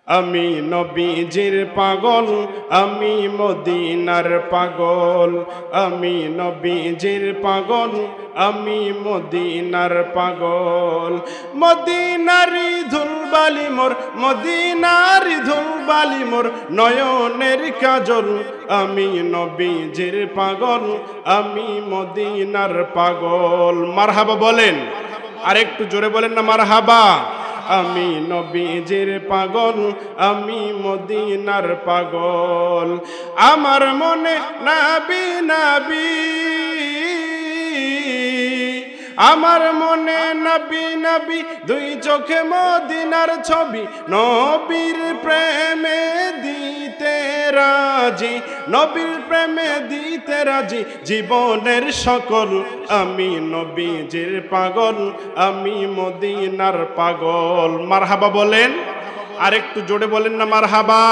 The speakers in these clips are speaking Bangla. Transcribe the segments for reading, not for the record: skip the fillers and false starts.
আমি নবীজির পাগল, আমি মদিনার পাগল। আমি নবীজির পাগল, আমি মদিনার পাগল। মদিনারি ধুলবালি মোর, মদিনারি ধুলবালি মোর নয়নের কাজল। আমি নবীজির পাগল, আমি মদিনার পাগল। মারহাবা বলেন, আর একটু জোরে বলেন না মারহাবা। আমি নবীজির পাগল, আমি মদিনার পাগল। আমার মনে নবী নবী, আমার মনে নবী নবী, দুই চোখে মদিনার ছবি। নবীর প্রেমে দিতে রাজি, নবীর প্রেমে দিতে রাজি জীবনের সকল। আমি নবীজির পাগল, আমি মদিনার পাগল। মারহাবা বলেন, আর একটু জোরে বলেন না মারহাবা।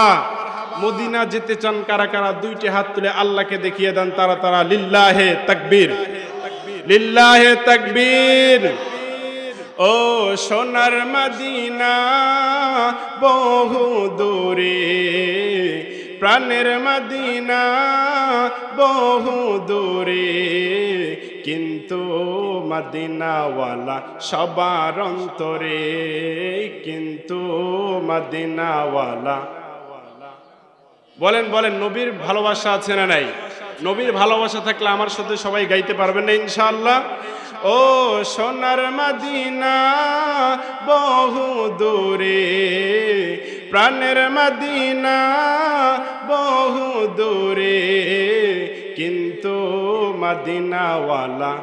মদিনা যেতে চান কারা কারা? দুইটি হাত তুলে আল্লাহকে দেখিয়ে দেন তারা তারা। লিল্লাহে তাকবীর, লিল্লাহে তাকবীর। ও সোনার মদিনা বহু দূরে, প্রাণের মদিনা বহু দূরে, কিন্তু মদিনাওয়ালা সবার অন্তরে, কিন্তু মদিনাওয়ালা। বলেন বলেন, নবীর ভালোবাসা আছে না নাই? নবীর ভালোবাসা থাকলে আমার সাথে সবাই গাইতে পারবেন না ইনশাআল্লাহ? ও সোনার মদিনা বহু দূরে, প্রাণের মদিনা বহু দূরে, কিন্তু মদিনাওয়ালা,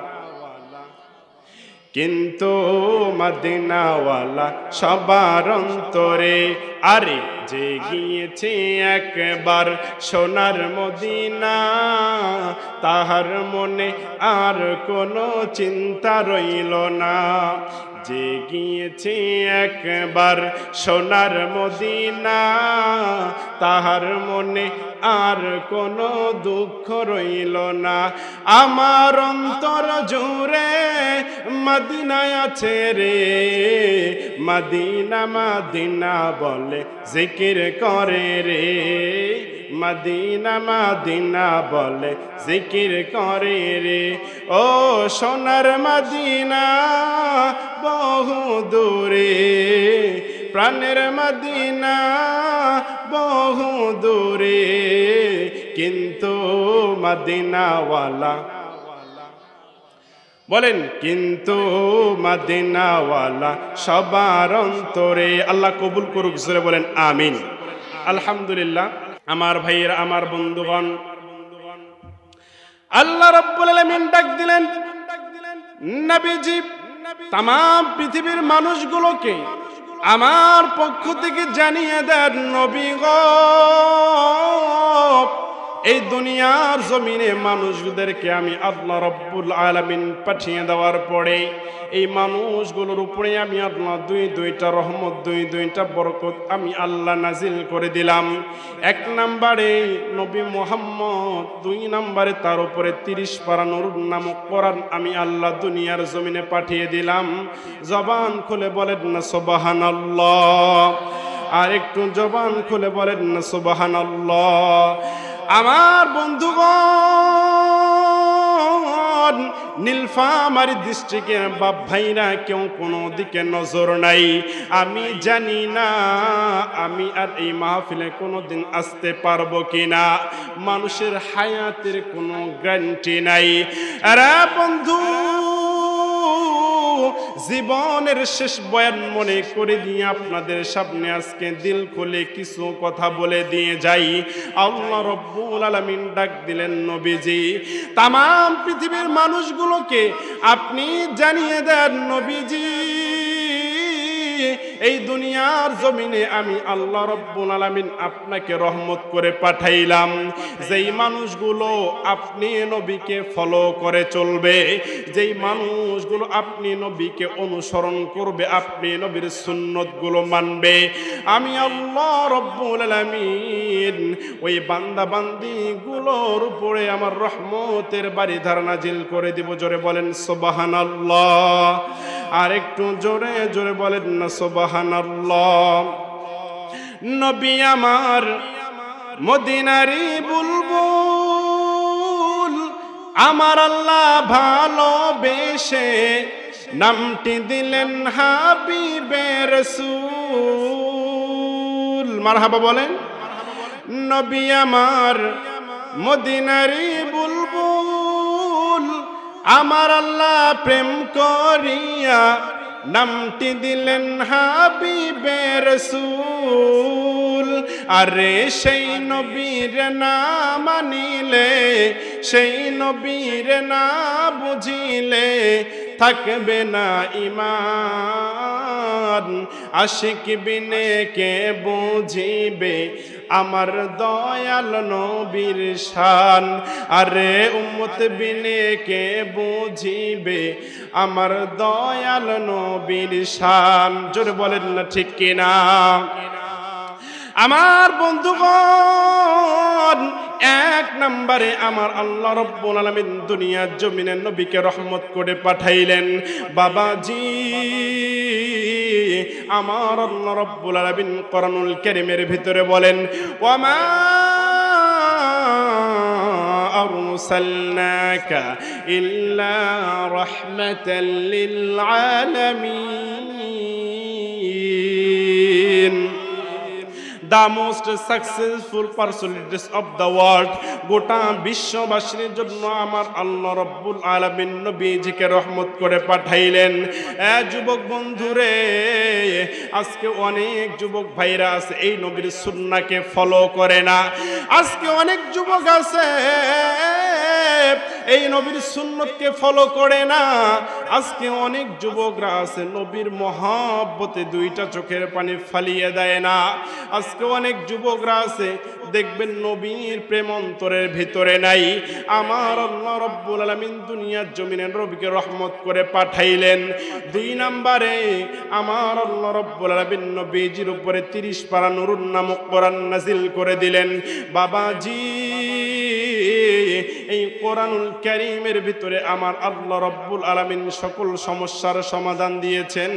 কিন্তু মদিনাওয়ালা সবার অন্তরে। আরে যে গিয়েছে একবার সোনার মদিনা, তাহার মনে আর কোনো চিন্তা রইল না। যে গিয়েছে একবার সোনার মদিনা, তাহার মনে আর কোনো দুঃখ রইল না। আমার অন্তর জুড়ে মদিনায় আছে রে, মদিনা মদিনা বলে জিকির করে রে, মদিনা মদিনা বলে জিকির করে রে। ও সোনার মদিনা বহু দূরে, প্রাণের মদিনা বহু দূরে, কিন্তু মদিনাওয়ালা। বলেন, কিন্তু মদিনাওয়ালা সবার অন্তরে। আল্লাহ কবুল করুক, জোরে বলেন আমিন। আলহামদুলিল্লাহ। আমার ভাইয়েরা, আমার বন্ধুগণ, আল্লাহ রাব্বুল আলামিন ডাক দিলেন নবীজি তাম পৃথিবীর মানুষগুলোকে আমার পক্ষ থেকে জানিয়ে দেন, নবী গো, এই দুনিয়ার জমিনে মানুষদেরকে আমি আল্লাহ রাব্বুল আলামিন পাঠিয়ে দেওয়ার পরে এই মানুষগুলোর উপরে আমি আল্লাহ দুইটা রহমত, দুইটা বরকত আমি আল্লাহ নাজিল করে দিলাম। এক নম্বরে নবী মুহাম্মদ, 2 নম্বরে তার উপরে 30 পারা নূর নামক কোরআন আমি আল্লাহ দুনিয়ার জমিনে পাঠিয়ে দিলাম। জবান খুলে বলেন না সুবহানাল্লাহ। আর একটু জবান খুলে বলেন না সুবহানাল্লাহ। আমার বন্ধুগণ, নীলফামারী ডিস্ট্রিক্টের বাপ ভাইরা কেউ কোনো দিকে নজর নাই। আমি জানি না আমি আর এই মাহফিলে কোনোদিন আসতে পারবো কিনা। মানুষের হায়াতের কোনো গ্যারান্টি নাই। আরে বন্ধু, জীবনের শেষ বয়ান মনে করে দিয়ে আপনাদের সামনে আজকে দিল খুলে কিছু কথা বলে দিয়ে যাই। আল্লাহ রাব্বুল আলামিন ডাক দিলেন, নবীজি তাম পৃথিবীর মানুষগুলোকে আপনি জানিয়ে দেন, নবীজি এই দুনিয়ার জমিনে আমি আল্লাহ রাব্বুল আলামিন আপনাকে রহমত করে পাঠাইলাম। যেই মানুষগুলো আপনি নবীকে ফলো করে চলবে, যেই মানুষগুলো আপনি নবীকে অনুসরণ করবে, আপনি নবীর সুন্নতগুলো মানবে, আমি আল্লাহ রাব্বুল আলামিন ওই বান্দা বান্দীগুলোর উপরে আমার রহমতের বারিধারা নাজিল করে দিব। জোরে বলেন সুবহানাল্লাহ। আর একটু জোরে জোরে বলেন না সুবহানাল্লাহ। নবী আমার মদিনারি বুলবুল, আমার আল্লাহ ভালোবেসে নামটি দিলেন হাবিবে রাসূল। মারহাবা বলেন। নবী আমার মদিনারি বুলবুল, আমার আল্লাহ প্রেম করিয়া নামটি দিলেন হাবিবে রাসূল। আরে সেই নবীর না মানিলে, সেই নবীর না বুঝিলে থাকবে না ঈমান। আশিক বিনে কে বুঝিবে আমার দয়াল নবীর শান। আরে উম্মত বিনে কে বুঝিবে আমার দয়াল নবীর শান। জোরে বলেন না ঠিক কিনা? আমার বন্ধুগণ, এক নম্বরে আমার আল্লাহ রাব্বুল আলামিন দুনিয়ার জমিনে নবীকে রহমত করে পাঠাইলেন। বাবাজি, আমার আল্লাহ রাব্বুল আলামিন কোরআনুল কারীমের ভিতরে বলেন, ওয়ামা আরসালনাকা ইল্লা রাহমাতাল লিল আলামিন। The most successful personalities of the world, গোটা বিশ্ববাসীর জন্য আমার আল্লাহ রাব্বুল আলামিন নবীজিকে রহমত করে পাঠাইলেন। যুবক বন্ধুরে, আজকে অনেক যুবক ভাইরা আছে এই নবীর সুন্নাহকে ফলো করে না। আজকে অনেক যুবক আছে এই নবীর সুন্নতকে ফলো করে না। আজকে অনেক যুবকরা আছে নবীর মহব্বতে দুইটা চোখের পানি ফালিয়ে দেয় না। আজকে অনেক যুবকরা আছে দেখবেন নবীর প্রেম অন্তরের ভিতরে নাই। আমার আল্লাহ রাব্বুল আলামিন দুনিয়ার জমিনে নবীকে রহমত করে পাঠাইলেন। দুই নম্বরে আমার আল্লাহ রাব্বুল আলামিন নবীজির উপরে 30 পারা নূরুন নামক কোরআন নাজিল করে দিলেন। বাবাজি, এই কোরআনুল কারীমের ভিতরে আমার আল্লাহ রাব্বুল আলামিন সকল সমস্যার সমাধান দিয়েছেন।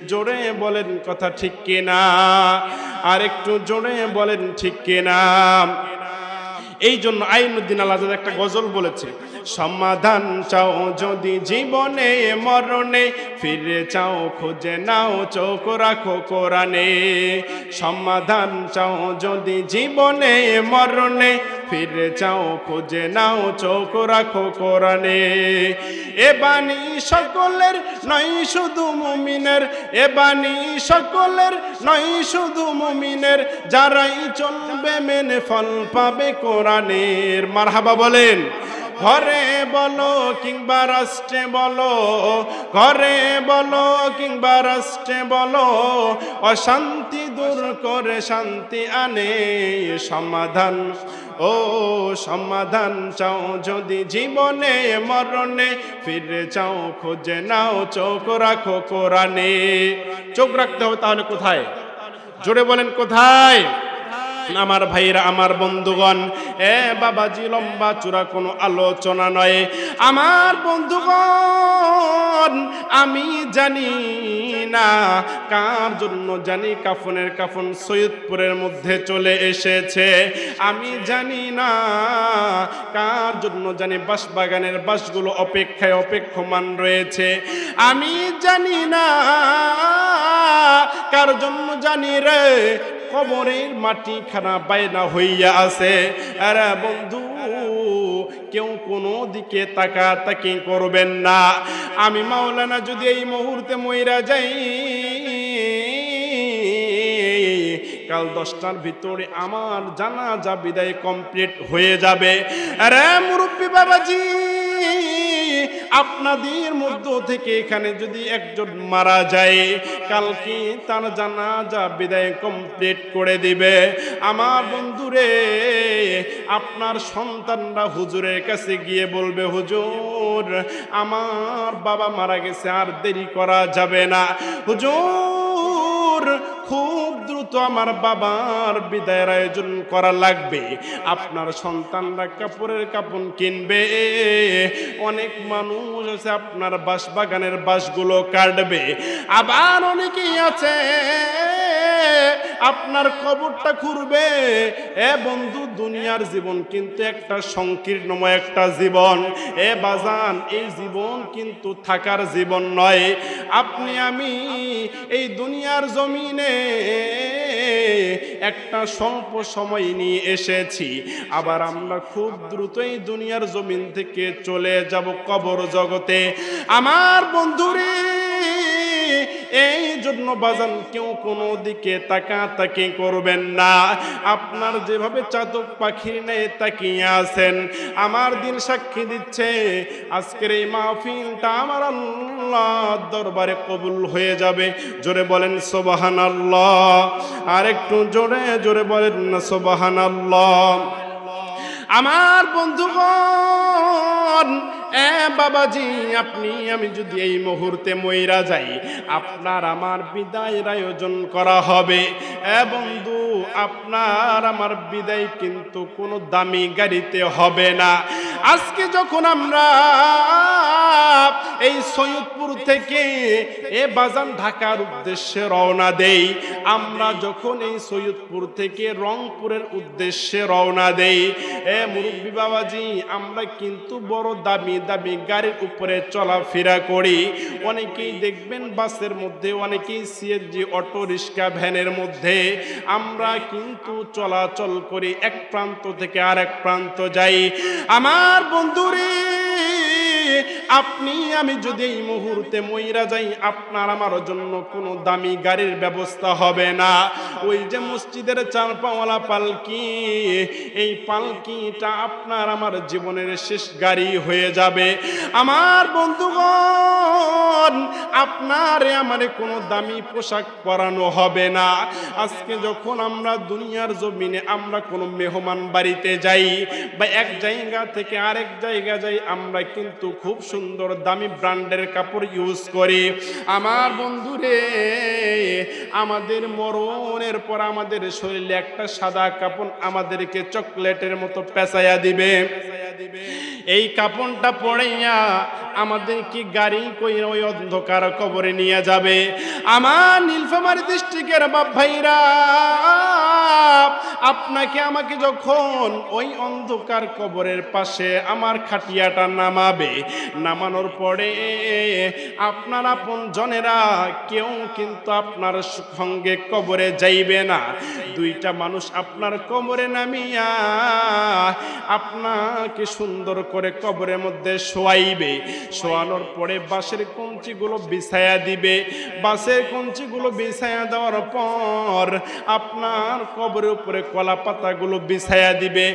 জোরে বলেন কথা ঠিক কিনা? আর একটু জোরে বলেন ঠিক কিনা? এই জন্য আইনুদ্দিন আল-আজাদ একটা গজল বলেছে, সমাধান চাও যদি জীবনে মরণে, ফিরে চাও খুঁজে নাও চোখ রাখো কোরআনে। সমাধান চাও যদি জীবনে মরণে, ফিরে চাও খুঁজে নাও চোখ রাখো কোরআনে। এ বাণী সকলের নয় শুধু মুমিনের, এ বাণী সকলের নয় শুধু মুমিনের, যারাই চলবে মেনে ফল পাবে কোরআনের। মারহাবা বলেন। ঘরে বলো কিংবা রাষ্ট্রে বলো, ঘরে বলো কিংবা রাষ্ট্রে বলো, অশান্তি দূর করে শান্তি আনে। সমাধান ও সমাধান চাও যদি জীবনে মরণে, ফিরে চাও খুঁজে নাও চোখ রাখো কোরআনে। চোখ রাখতে হবে তাহলে কোথায়? জোরে বলেন কোথায়? আমার ভাইরা, আমার বন্ধুগণ, বাবাজি লম্বা চূড়া কোনো আলোচনা নয়। আমার বন্ধুগণ, আমি জানি না কার জন্য জানি কাফনের কাফন সৈয়দপুরের মধ্যে চলে এসেছে। আমি জানি না কার জন্য জানি বাঁশবাগানের বাঁশগুলো অপেক্ষায় অপেক্ষমান রয়েছে। আমি জানি না কার জন্য জানি রে কবরের মাটি খানা বায়না হইয়া আছে। আরে বন্ধু, কেউ কোনো দিকে তাকাতাকি করবেন না। আমি মাওলানা যদি এই মুহূর্তে মইরা যাই, কাল 10টার ভিতরে আমার জানাজা বিদায় কমপ্লিট হয়ে যাবে। আরে মুরব্বি বাবাজি, আপনাদের মধ্য থেকে এখানে যদি একজন মারা যায়, কালকে তার জানাজা বিদায় কমপ্লিট করে দিবে। আমার বন্ধুরে, আপনার সন্তানরা হুজুরের কাছে গিয়ে বলবে, হুজুর আমার বাবা মারা গেছে, আর দেরি করা যাবে না। হুজুর খুব দ্রুত আমার বাবার বিদায়ের আয়োজন করা লাগবে। আপনার সন্তানরা কাপড়ের কাপড় কিনবে। অনেক মানুষ আছে আপনার বাঁশবাগানের বাঁশগুলো কাটবে। আবার অনেকেই আছে আপনার কবরটা খুঁড়বে। বন্ধু, দুনিয়ার জীবন কিন্তু একটা সংকীর্ণময় একটা জীবন। বাজান, এই জীবন কিন্তু থাকার জীবন নয়। আপনি আমি এই দুনিয়ার জমিনে একটা স্বল্প সময় নিয়ে এসেছি, আবার আমরা খুব দ্রুত এই দুনিয়ার জমিন থেকে চলে যাব কবর জগতে। আমার বন্ধুরে, এই জন্য বাজান কেউ কোনো দিকে তাকাতাকি করবেন না। আপনার যেভাবে চাতক পাখির ন্যায় তাকিয়ে আছেন, আমার দিন সাক্ষী দিচ্ছে আজকের এই মাহফিলটা আমার আল্লাহর দরবারে কবুল হয়ে যাবে। জোরে বলেন সুবহানাল্লাহ। আর একটু জোরে জোরে বলেন না সুবহানাল্লাহ। আমার বন্ধুগণ, বাবাজি, আপনি আমি যদি এই মুহূর্তে মইরা যাই, আপনার আমার বিদায়ের আয়োজন করা হবে। বন্ধু, আপনার আমার বিদায় কিন্তু কোনো দামি গাড়িতে হবে না। আজকে যখন আমরা এই সৈয়দপুর থেকে বাজান ঢাকার উদ্দেশ্যে রওনা দেই, আমরা যখন এই সৈয়দপুর থেকে রংপুরের উদ্দেশ্যে রওনা দেই, মুরব্বী বাবাজি, আমরা কিন্তু বড় দামি দামি গাড়ির উপরে চলাফেরা করি। অনেকেই দেখবেন বাসের মধ্যে, অনেকেই সিএনজি, অটো রিক্সা, ভ্যানের মধ্যে আমরা কিন্তু চলাচল করি, এক প্রান্ত থেকে আরেক প্রান্ত যাই। আমার বন্ধুরে, আপনি আমি যদি এই মুহূর্তে মইরা যাই, আপনার আমার জন্য কোনো দামি গাড়ির ব্যবস্থা হবে না। ওই যে মসজিদের চারপাওয়ালা পালকি, এই পালকিটা আপনার আমার জীবনের শেষ গাড়ি হয়ে যাবে। আমার বন্ধুগণ, আপনারে আমারে কোনো দামি পোশাক পরানো হবে না। আজকে যখন আমরা দুনিয়ার জমিনে আমরা কোনো মেহমান বাড়িতে যাই বা এক জায়গা থেকে আরেক জায়গা যাই, আমরা কিন্তু খুব সুন্দর দামি ব্র্যান্ডের কাপড় ইউজ করি। আমার বন্ধুরে, আমাদের মরণের পর আমাদের শরীরে একটা সাদা কাপড় আমাদেরকে চকলেটের মতো পেঁচাইয়া দিবে। এই কাপড়টা পড়াইয়া আমাদেরকে গাড়ি কইরা ওই অন্ধকার কবরে নিয়ে যাবে। আমার নীলফামারী ডিস্ট্রিক্টের বাপ ভাইরা, আপনাকে আমাকে যখন ওই অন্ধকার কবরের পাশে আমার খাটিয়াটা নামাবে, নামানোর পরে আপনার আপন জনেরা কেউ কিন্তু আপনার সঙ্গে কবরে যাইবে না। দুইটা মানুষ আপনার কবরে নামিয়া আপনাকে সুন্দর করে কবরের মধ্যে শোয়াইবে। শোয়ানোর পরে বাঁশের কঞ্চিগুলো বিছায়া দিবে। বাঁশের কঞ্চিগুলো বিছায়া দেওয়ার পর আপনার কবরের উপরে কলা পাতাগুলো বিছায়া দিবে।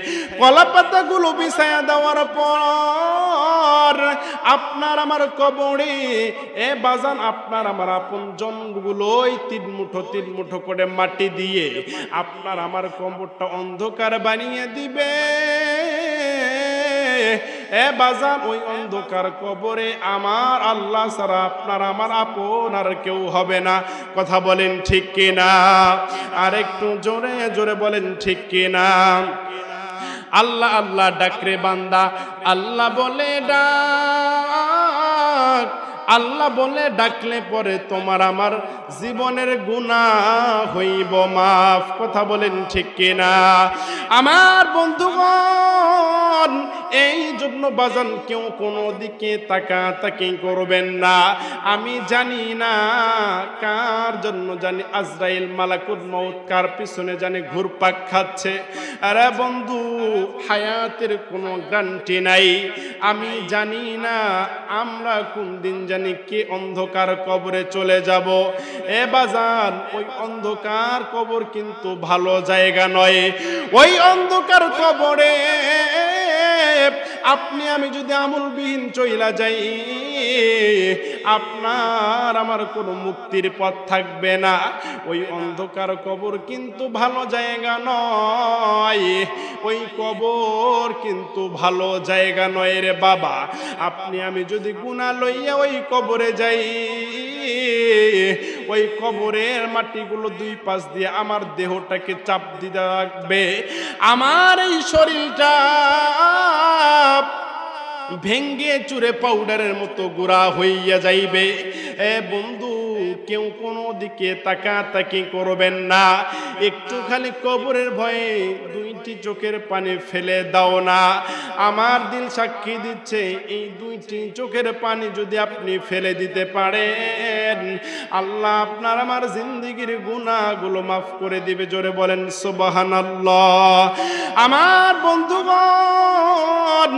কলা পাতাগুলো বিছায়া দেওয়ার পর আপনার আমার কবরে বাজান আপনার আমার আপন জনগুলোই তিন মুঠো করে মাটি দিয়ে আপনার আমার কবরটা অন্ধকার বানিয়ে দিবে। বাজান, ওই অন্ধকার কবরে আমার আল্লাহ ছাড়া আপনার আমার আপন আর কেউ হবে না। কথা বলেন ঠিক কিনা? আর একটু জোরে জোরে বলেন ঠিক কিনা? আল্লাহ আল্লাহ ডাকরে বান্দা, আল্লাহ বলে ডাক। আল্লাহ বলে ডাকলে পরে তোমার আমার জীবনের গুনাহ হইব মাফ। কথা বলেন ঠিক কিনা? আমার বন্ধুগণ, এই জন্য বাজান কেউ কোনো দিকে তাকাতাকি করবেন না। আমি জানি না কার জন্য জানি আজরাইল মালাকুল মউত কার পিছনে জানি ঘুরপাক খাচ্ছে। আরে বন্ধু, হায়াতের কোনো গ্যারান্টি নাই। আমি জানি না আমরা কোন দিন জানি কে অন্ধকার কবরে চলে যাব। বাজান, ওই অন্ধকার কবর কিন্তু ভালো জায়গা নয়। ওই অন্ধকার কবরে আপনি আমি যদি আমলবিহীন চইলা যাই, আপনার আমার কোনো মুক্তির পথ থাকবে না। ওই অন্ধকার কবর কিন্তু ভালো জায়গা নয়। ওই কবর কিন্তু ভালো জায়গা নয় রে বাবা। আপনি আমি যদি গুনাহ লইয়া ওই কবরে যাই, ওই কবরের মাটিগুলো দুই পাশ দিয়ে আমার দেহটাকে চাপ দিতে রাখবে। আমার এই শরীরটা ভেঙ্গে চুরে পাউডারের মতো গুঁড়া হইয়া যাইবে। বন্ধু, কেউ কোনো দিকে তাকাতাকি করবেন না। একটু খালি কবরের ভয়ে দুইটি চোখের পানি ফেলে দাও না। আমার দিল সাক্ষী দিচ্ছে, এই দুইটি চোখের পানি যদি আপনি ফেলে দিতে পারেন, আল্লাহ আপনার আমার জিন্দেগির গুনাহগুলো মাফ করে দিবে। জোরে বলেন সুবহানাল্লাহ। আমার বন্ধুগণ,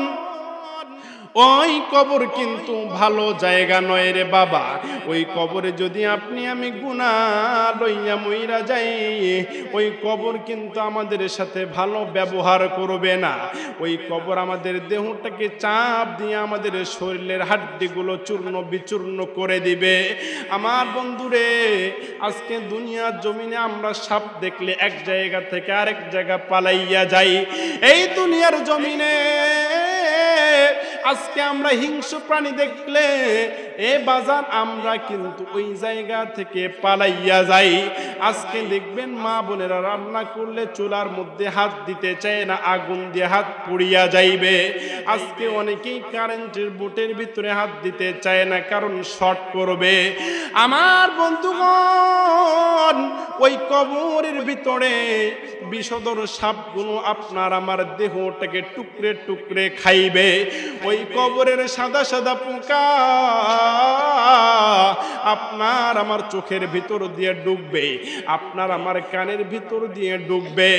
ওই কবর কিন্তু ভালো জায়গা নয় রে বাবা। ওই কবরে যদি আপনি আমি গুনাহ লইয়া মইরা যাই, ওই কবর কিন্তু আমাদের সাথে ভালো ব্যবহার করবে না। ওই কবর আমাদের দেহটাকে চাপ দিয়ে আমাদের শরীরের হাড্ডিগুলো চূর্ণ বিচূর্ণ করে দিবে। আমার বন্ধুরে, আজকে দুনিয়ার জমিনে আমরা সাপ দেখলে এক জায়গা থেকে আরেক জায়গা পালাইয়া যাই। এই দুনিয়ার জমিনে আজকে আমরা হিংস্র প্রাণী দেখলে এ বাজার আমরা কিন্তু ওই জায়গা থেকে পালাইয়া যাই। আজকে দেখবেন মা বোনেরা রান্না করলে চুলার মধ্যে হাত দিতে চায় না, আগুন দিয়ে হাত পুড়িয়া যাইবে। আজকে অনেকেই কারেন্টের বোটের ভিতরে হাত দিতে চায় না, কারণ শর্ট করবে। আমার বন্ধুগণ, ওই কবরের ভিতরে বিষধর সাপগুলো আপনার আমার দেহটাকে টুকরে টুকরে খাইবে। ওই কবরের সাদা সাদা পোকা আপনার আমার চোখের ভিতর দিয়ে ঢুকবে, আপনার আমার কানের ভিতর দিয়ে ঢুকবে,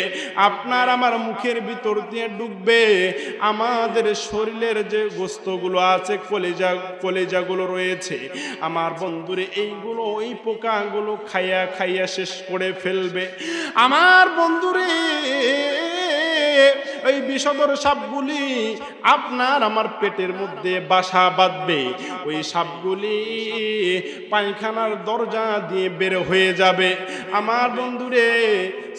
আপনার আমার মুখের ভিতর দিয়ে ঢুকবে। আমাদের শরীরের যে গোস্তগুলো আছে, কলেজাগুলো রয়েছে, আমার বন্ধুরে এইগুলো ওই পোকাগুলো খাইয়া খাইয়া শেষ করে ফেলবে। আমার বন্ধুরে, এই বিষধর সাপগুলি আপনার আমার পেটের মধ্যে বাসা বাঁধবে। ওই সাপগুলি পায়খানার দরজা দিয়ে বের হয়ে যাবে। আমার বন্ধুরে,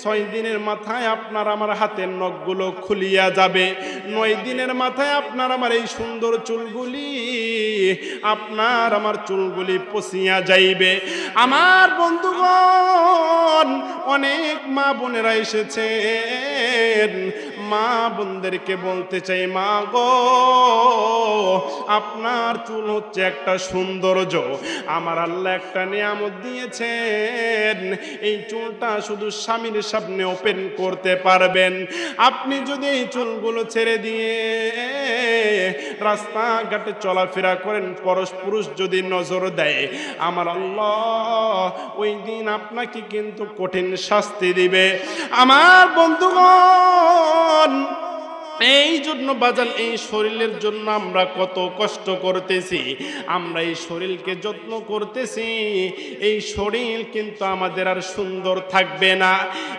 6 দিনের মাথায় আপনার আমার হাতের নখগুলো খুলিয়া যাবে। 9 দিনের মাথায় আপনার আমার এই সুন্দর চুলগুলি, আপনার আমার চুলগুলি পচিয়া যাইবে। আমার বন্ধুগণ, অনেক মা বোনেরা এসেছেন, মা বোনদেরকে বলতে চাই, মা গো, আপনার চুল হচ্ছে একটা সৌন্দর্য। আমার আল্লাহ একটা নিয়ামত দিয়েছেন, এই চুলটা শুধু স্বামীর সামনে ওপেন করতে পারবেন। আপনি যদি এই চুলগুলো ছেড়ে দিয়ে রাস্তাঘাটে চলাফেরা করেন, পুরুষ যদি নজর দেয়, আমার আল্লাহ ওই দিন আপনাকে কিন্তু কঠিন শাস্তি দিবে। আমার বন্ধুগণ, এই জন্য বাজান, এই শরীরের জন্য আমরা কত কষ্ট করতেছি, আমরা এই শরীরকে যত্ন করতেছি। এই শরীর কিন্তু আমাদের আর সুন্দর থাকবে না।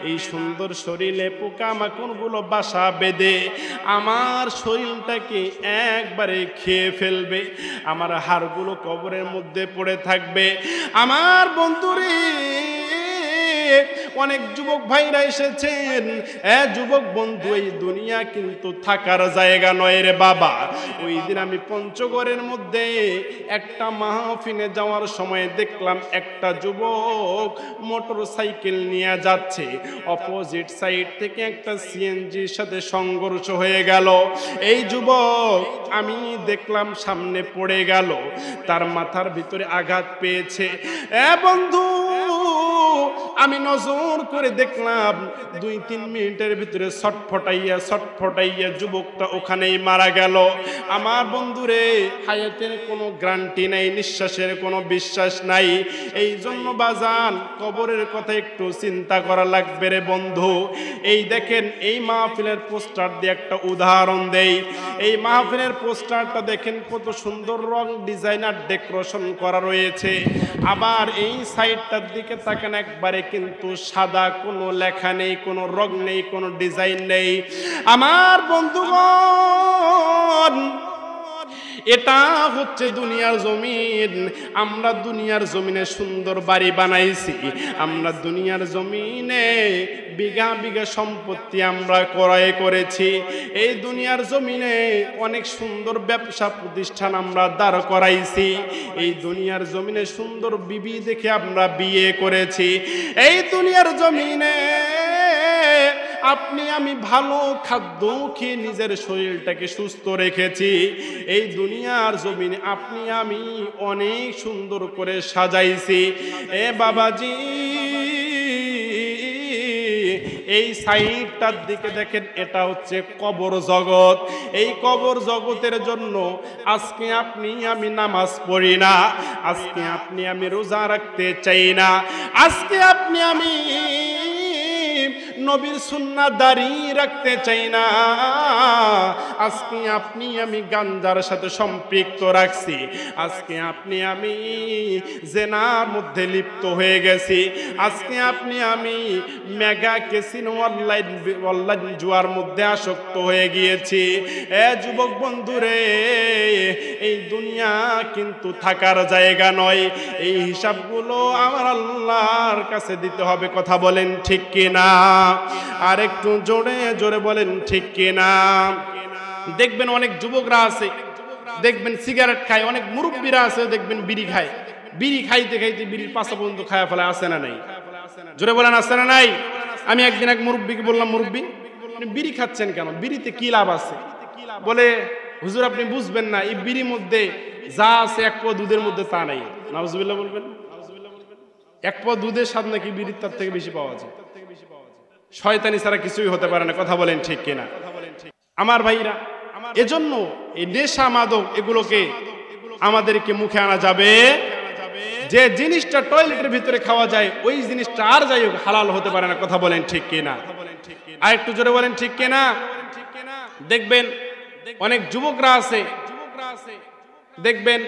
এই সুন্দর শরীরে পোকামাকড়গুলো বাসা বেঁধে আমার শরীরটাকে একবারে খেয়ে ফেলবে। আমার হাড়গুলো কবরের মধ্যে পড়ে থাকবে। আমার বন্ধুরে, অনেক যুবক ভাইরা এসেছেন। যুবক বন্ধু, এই দুনিয়া কিন্তু থাকার জায়গা নয় রে বাবা। ওই দিন আমি পঞ্চগড়ের মধ্যে একটা মাহফিলে যাওয়ার সময় দেখলাম একটা যুবক মোটর সাইকেল নিয়ে যাচ্ছে। অপোজিট সাইড থেকে একটা সিএনজির সাথে সংঘর্ষ হয়ে গেল। এই যুবক আমি দেখলাম সামনে পড়ে গেল, তার মাথার ভিতরে আঘাত পেয়েছে। বন্ধু, আমি নজর করে দেখলাম 2-3 মিনিটের ভিতরে ছটফটাইয়া যুবকটা ওখানেই মারা গেল। আমার বন্ধুরে, হায়াতের কোনো গ্যারান্টি নাই, নিঃশ্বাসের কোনো বিশ্বাস নাই। এই জন্য বাজান, কবরের কথা একটু চিন্তা করা লাগবে রে বন্ধু। এই দেখেন, এই মাহফিলের পোস্টার দিয়ে একটা উদাহরণ দেই। এই মাহফিলের পোস্টারটা দেখেন কত সুন্দর রং, ডিজাইনার ডেকোরেশন করা রয়েছে। আবার এই সাইডটার দিকে তাকান, একবারে কিন্তু সাদা, কোনো লেখা নেই, কোনো রং নেই, কোনো ডিজাইন নেই। আমার বন্ধুগণ, এটা হচ্ছে দুনিয়ার জমিন। আমরা দুনিয়ার জমিনে সুন্দর বাড়ি বানাইছি, আমরা দুনিয়ার জমিনে বিঘা বিঘা সম্পত্তি আমরা ক্রয় করেছি। এই দুনিয়ার জমিনে অনেক সুন্দর ব্যবসা প্রতিষ্ঠান আমরা দাঁড় করাইছি। এই দুনিয়ার জমিনে সুন্দর বিবি দেখে আমরা বিয়ে করেছি। এই দুনিয়ার জমিনে আপনি আমি ভালো খাদ্য খেয়ে নিজের শরীরটাকে সুস্থ রেখেছি। এই দুনিয়ার জমিনে আপনি আমি অনেক সুন্দর করে সাজাইছি। এ বাবাজি, এই সাইডটার দিকে দেখেন, এটা হচ্ছে কবর জগৎ। এই কবর জগতের জন্য আজকে আপনি আমি নামাজ পড়ি না, আজকে আপনি আমি রোজা রাখতে চাই না, আজকে আপনি আমি নবীর সুন্নাহ দাড়ি রাখতে চাই না, আজকে আপনি আমি গাঞ্জার সাথে সম্পৃক্ত রাখছি, আজকে আপনি আমি জেনার মধ্যে লিপ্ত হয়ে গেছি, আজকে আপনি আমি মেগা ক্যাসিনো অনলাইন জুয়ার মধ্যে আসক্ত হয়ে গিয়েছি। এ যুবক বন্ধুরে, এই দুনিয়া কিন্তু থাকার জায়গা নয়। এই হিসাবগুলো আমার আল্লাহর কাছে দিতে হবে। কথা বলেন ঠিক কিনা? আর একটু জোরে জোরে বলেন ঠিক কিনা? দেখবেন অনেক যুবকরা আছে, দেখবেন সিগারেট খায়, অনেক মুরব্বীরা আছে দেখবেন বিড়ি খায়, বিড়ি খাইতে খাইতে বিড়ির পাশা পর্যন্ত খায়া ফেলে। আছে না নাই? জোরে বলেন আছে না নাই? আমি একদিন এক মুরব্বীকে বললাম, মুরব্বী আপনি বিড়ি খাচ্ছেন কেন? বিড়িতে কি লাভ আছে? বলে, হুজুর আপনি বুঝবেন না, এই বিড়ির মধ্যে যা আছে এক পোয়া দুধের মধ্যে তা নাই। নাউজুবিল্লাহ বলবেন। এক পোয়া দুধের স্বাদ নাকি বিড়ির তার থেকে বেশি পাওয়া যায়। শয়তানি ছাড়া কিছুই হতে পারে না। কথা বলেন ঠিক কিনা? আমার ভাইরা, এজন্য এই নেশা মাদক এগুলোকে আমাদেরকে মুখে আনা যাবে। যে জিনিসটা টয়লেটের ভিতরে খাওয়া যায় ওই জিনিসটা আর যাই হোক হালাল হতে পারে না। কথা বলেন ঠিক কিনা? আর একটু জোরে বলেন ঠিক কিনা? দেখবেন অনেক যুবকরা আছে, দেখবেন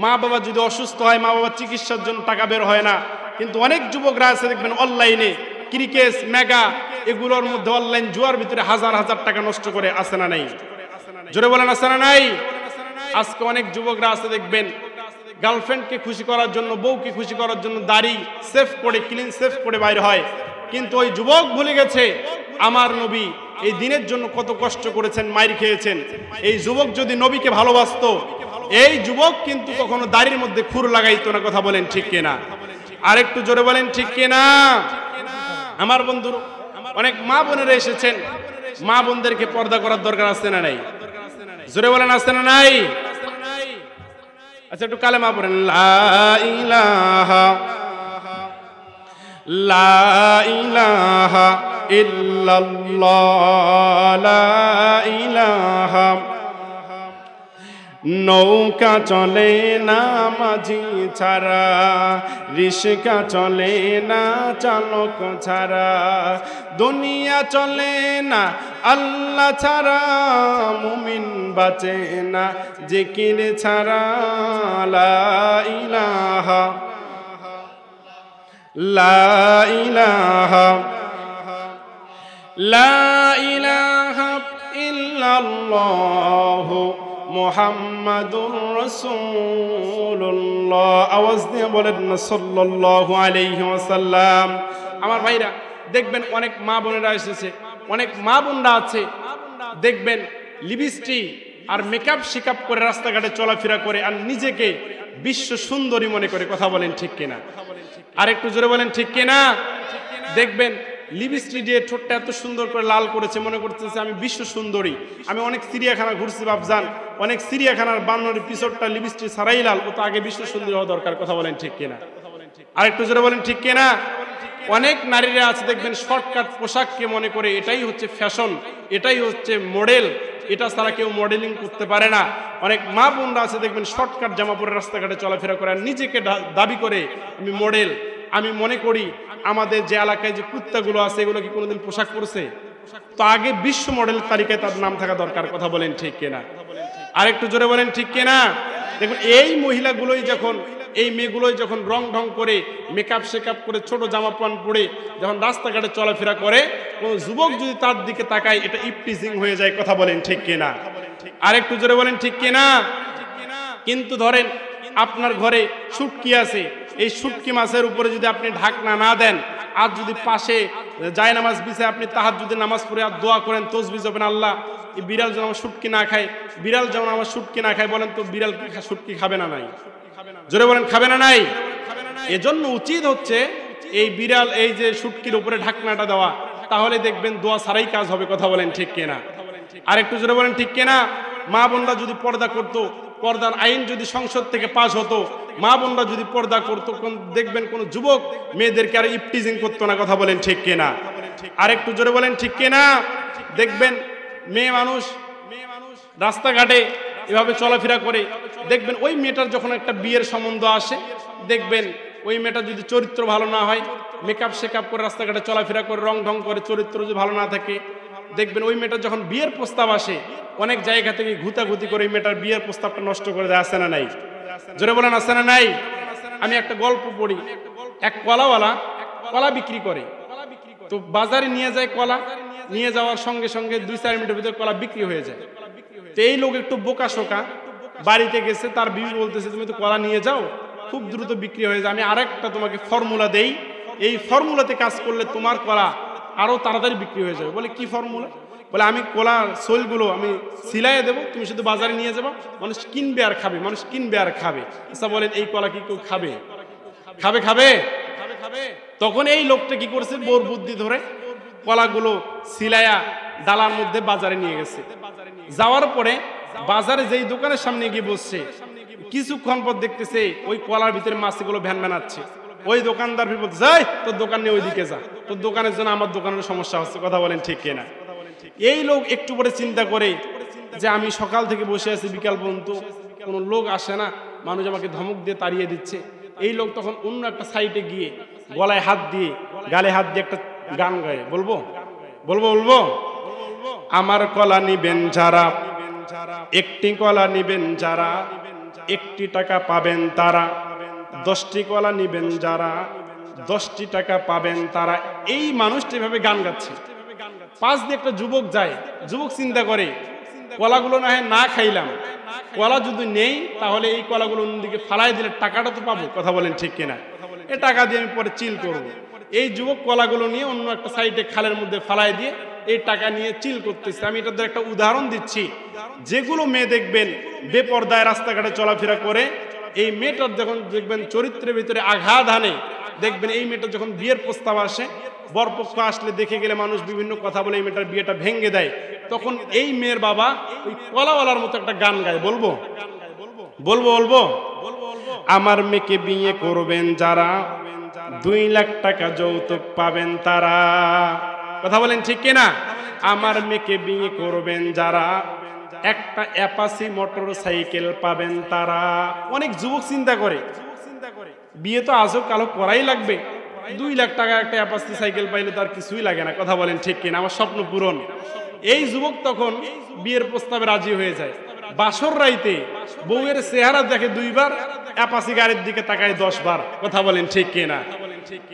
মা বাবা যদি অসুস্থ হয়, মা বাবার চিকিৎসার জন্য টাকা বের হয় না, কিন্তু অনেক যুবকরা আছে দেখবেন অনলাইনে ক্রিকেট মেগা এগুলোর মধ্যে অনলাইন জুয়ার ভিতরে হাজার হাজার টাকা নষ্ট করে। আছে না নাই? জোরে বলেন আছে না নাই? আজকে অনেক যুবকরা আছে দেখবেন গার্লফ্রেন্ডকে খুশি করার জন্য, বউকে খুশি করার জন্য দাড়ি সেভ করে, ক্লিন সেভ করে বাইরে হয়, কিন্তু ওই যুবক ভুলে গেছে আমার নবী এই দিনের জন্য কত কষ্ট করেছেন, মাইর খেয়েছেন। এই যুবক যদি নবীকে ভালোবাসতো, এই যুবক কিন্তু কখনো দাড়ির মধ্যে খুর লাগাইতো না। কথা বলেন ঠিক কিনা? আর একটু জোরে বলেন ঠিক কিনা? আমার বন্ধুর অনেক মা বোনেরা এসেছেন, মা বোনদেরকে পর্দা করার দরকার আছে না নাই? জোরে বলেন আছে না নাই? আচ্ছা একটু কালেমা পড়েন, লা ইলাহা লা ইলাহা ইল্লাল্লাহ, লা ইলাহা। নৌকা চলে না মাঝি ছাড়া, রিস্কা চলে না চালক ছাড়া, দুনিয়া চলে না আল্লাহ ছাড়া, মুমিন বাঁচে না জিকির ছাড়া। লা ইলাহা লা ইলাহা লা ইলাহা ইল্লাল্লাহ মুহাম্মাদুর রাসূলুল্লাহ। আওয়াজ দিয়ে বলেন না সাল্লাল্লাহু আলাইহি ওয়াসাল্লাম। আমার ভাইরা দেখবেন অনেক মা বোনেরা এসেছে, অনেক মা বোনরা আছে দেখবেন লিপস্টিক আর মেকআপ শিকআপ করে রাস্তাঘাটে চলাফেরা করে আর নিজেকে বিশ্ব সুন্দরী মনে করে। কথা বলেন ঠিক কিনা? আর একটু জোরে বলেন ঠিক কিনা? দেখবেন লিপস্টিক দিয়ে ঠোঁটটা এত সুন্দর করে লাল করেছে, মনে করতেছে আমি বিশ্ব সুন্দরী। আমি অনেক চিড়িয়াখানা ঘুরছি বাপজান, অনেক চিড়িয়াখানার বানরের পিছরটা লিপস্টিক ছাড়াই লাল, ও তো আগে বিশ্ব সুন্দরী হওয়া দরকার। কথা বলেন ঠিক কিনা? আর একটু জোরে বলেন ঠিক কিনা? অনেক নারীরা আছে দেখবেন শর্টকাট পোশাককে মনে করে এটাই হচ্ছে ফ্যাশন, এটাই হচ্ছে মডেল, এটা ছাড়া কেউ মডেলিং করতে পারে না। অনেক মা বোনরা আছে দেখবেন শর্টকাট জামা পরে রাস্তাঘাটে চলাফেরা করে আর নিজেকে দাবি করে আমি মডেল। আমি মনে করি আমাদের যে এলাকায় যে কুত্তাগুলো আছে এগুলো কি কোনোদিন পোশাক পরছে? তো আগে বিশ্ব মডেল তালিকায় তার নাম থাকা দরকার। কথা বলেন ঠিক কিনা? আর একটু জোরে বলেন ঠিক কিনা? দেখুন এই মহিলাগুলোই যখন, এই মেয়েগুলোই যখন রং ঢং করে মেকআপ শেকআপ করে ছোট জামা প্যান্ট পরে যখন রাস্তাঘাটে চলাফেরা করে, কোন যুবক যদি তার দিকে তাকায় এটা ইপটিজিং হয়ে যায়। কথা বলেন ঠিক কিনা? আর একটু জোরে বলেন ঠিক কিনা? কিন্তু ধরেন আপনার ঘরে শুটকি আছে, এই শুটকি মাছের উপরে যদি আপনি ঢাকনা না দেন আর যদি পাশে যায় নামাজ বিছায় আপনি তাহাজ্জুদের নামাজ পড়ে আর দোয়া করেন, তসবিহ জপেন, আল্লাহ এই বিড়াল যেন আমার শুটকি না খায়, বিড়াল যেমন আমার শুটকি না খায়, বলেন তো বিড়াল শুটকি খাবে না নাই? জোরে বলেন খাবে না নাই? এজন্য উচিত হচ্ছে এই বিড়াল এই যে শুটকির উপরে ঢাকনাটা দেওয়া, তাহলে দেখবেন দোয়া ছাড়াই কাজ হবে। কথা বলেন ঠিক কিনা? আর একটু জোরে বলেন ঠিক কিনা? মা বোনরা যদি পর্দা করতো, পর্দার আইন যদি সংসদ থেকে পাস হতো, মা বোনরা যদি পর্দা করতো, দেখবেন কোন যুবক মেয়েদেরকে আর ইপটিজিং করতো না। কথা বলেন ঠিক কিনা? আর একটু জোরে বলেন ঠিক কিনা? দেখবেন মেয়ে মানুষ রাস্তাঘাটে এভাবে চলাফেরা করে, দেখবেন ওই মেয়েটার যখন একটা বিয়ের সম্বন্ধ আসে, দেখবেন ওই মেয়েটা যদি চরিত্র ভালো না হয়, মেকআপ শেকআপ করে রাস্তাঘাটে চলাফেরা করে, রং ঢং করে, চরিত্র যদি ভালো না থাকে, দেখবেন ওই মেয়েটার যখন বিয়ের প্রস্তাব আসে, অনেক জায়গা থেকে ঘুতাঘুতি করে ওই মেয়েটার বিয়ের প্রস্তাবটা নষ্ট করে দেয়। আছে না নাই? জোরে বলেন আছে না নাই? আমি একটা গল্প পড়ি। এক কলাওয়ালা কলা বিক্রি করে, তো বাজারে নিয়ে যায় কলা, নিয়ে যাওয়ার সঙ্গে সঙ্গে 2-4 মিনিটের ভিতরে কলা বিক্রি হয়ে যায়। তো এই লোক একটু বোকা শোকা, বাড়িতে গেছে, তার বিবি বলতেছে তুমি তো কলা নিয়ে যাও, খুব দ্রুত বিক্রি হয়ে যায়, আমি আরেকটা তোমাকে ফর্মুলা দেই, এই ফর্মুলাতে কাজ করলে তোমার কলা আরো তাড়াতাড়ি বিক্রি হয়ে যাবে। বলে কি ফর্মুলা? বলে আমি কলার সোলগুলো আমি সিলাইয়ে দেবো, তুমি শুধু বাজারে নিয়ে যাবো, মানুষ কিনবে আর খাবে, মানুষ কিনবে আর খাবে। আচ্ছা বলেন এই কলা কি কেউ খাবে? খাবে? খাবে? তখন এই লোকটা কি করছে, বোর বুদ্ধি ধরে কলাগুলো সিলাইয়া ডালার মধ্যে বাজারে নিয়ে গেছে। যাওয়ার পরে বাজারে যেই দোকানের সামনে গিয়ে বসছে, কিছুক্ষণ পর দেখতেছে ওই কলার ভিতরে মাছগুলো ভ্যান ভ্যানাচ্ছে। ওই দোকানদার বিপদ যায়, তোর দোকান নিয়ে ওইদিকে যা, তোর দোকানের জন্য আমার দোকানের সমস্যা হচ্ছে। কথা বলেন ঠিক কিনা? এই লোক একটু পরে চিন্তা করে যে আমি সকাল থেকে বসে আছি, বিকাল পর্যন্ত কোনো লোক আসে না, মানুষ আমাকে ধমক দিয়ে তাড়িয়ে দিচ্ছে। এই লোক তখন অন্য একটা সাইডে গিয়ে গলায় হাত দিয়ে, গালে হাত দিয়ে একটা গান গায়। বলবো বলবো বলবো আমার কলা নিবেন যারা, একটি কলা নিবেন যারা, 1টি টাকা পাবেন তারা, 10টি কলা নিবেন যারা, 10টি টাকা পাবেন তারা। এই মানুষটি ভাবে গান গাচ্ছে। পাশ দিয়ে একটা যুবক যায়, যুবক চিন্তা করে কলাগুলো না হয় না খাইলাম, কলা যদি নেই তাহলে এই কলাগুলো অন্যদিকে ফালাই দিলে টাকাটা তো পাবো। কথা বলেন ঠিক কিনা? এই টাকা দিয়ে আমি পরে চিল করবো। এই যুবক কলাগুলো নিয়ে অন্য একটা সাইডে খালের মধ্যে ফালাই দিয়ে এই টাকা নিয়ে চিল করতেছে। আমি এটার একটা উদাহরণ দিচ্ছি। যেগুলো মেয়ে দেখবেন বেপরদায় রাস্তাঘাটে চলাফেরা করে, এই মেয়েটার যখন দেখবেন চরিত্রের ভিতরে আঘাত আনে, দেখবেন এই মেয়েটার যখন বিয়ের প্রস্তাব আসে, বরপক্ষ আসলে দেখে গেলে মানুষ বিভিন্ন কথা বলে এই মেয়েটার বিয়েটা ভেঙে দেয়, তখন এই মেয়ের বাবা ওই কলাওয়ালার মতো একটা গান গায়। বলবো বলবো বলবো আমার মেয়েকে বিয়ে করবেন যারা, 2 লাখ টাকা যৌতুক পাবেন তারা। কথা বলেন ঠিক কিনা? আমার মেয়েকে বিয়ে করবেন যারা, একটা অ্যাপাসি মোটর সাইকেল পাবেন তারা। অনেক যুবক চিন্তা করে বিয়ে তো আজও কালো করাই লাগবে, 2 লাখ টাকা একটা অ্যাপাসি সাইকেল পাইলে তার কিছুই লাগে না। কথা বলেন ঠিক কিনা? আমার স্বপ্ন পূরণ। এই যুবক তখন বিয়ের প্রস্তাবে রাজি হয়ে যায়। বাসর রাইতে বউয়ের চেহারা দেখে 2 বার, অ্যাপাসি গাড়ির দিকে তাকায় 10 বার। কথা বলেন ঠিক কিনা?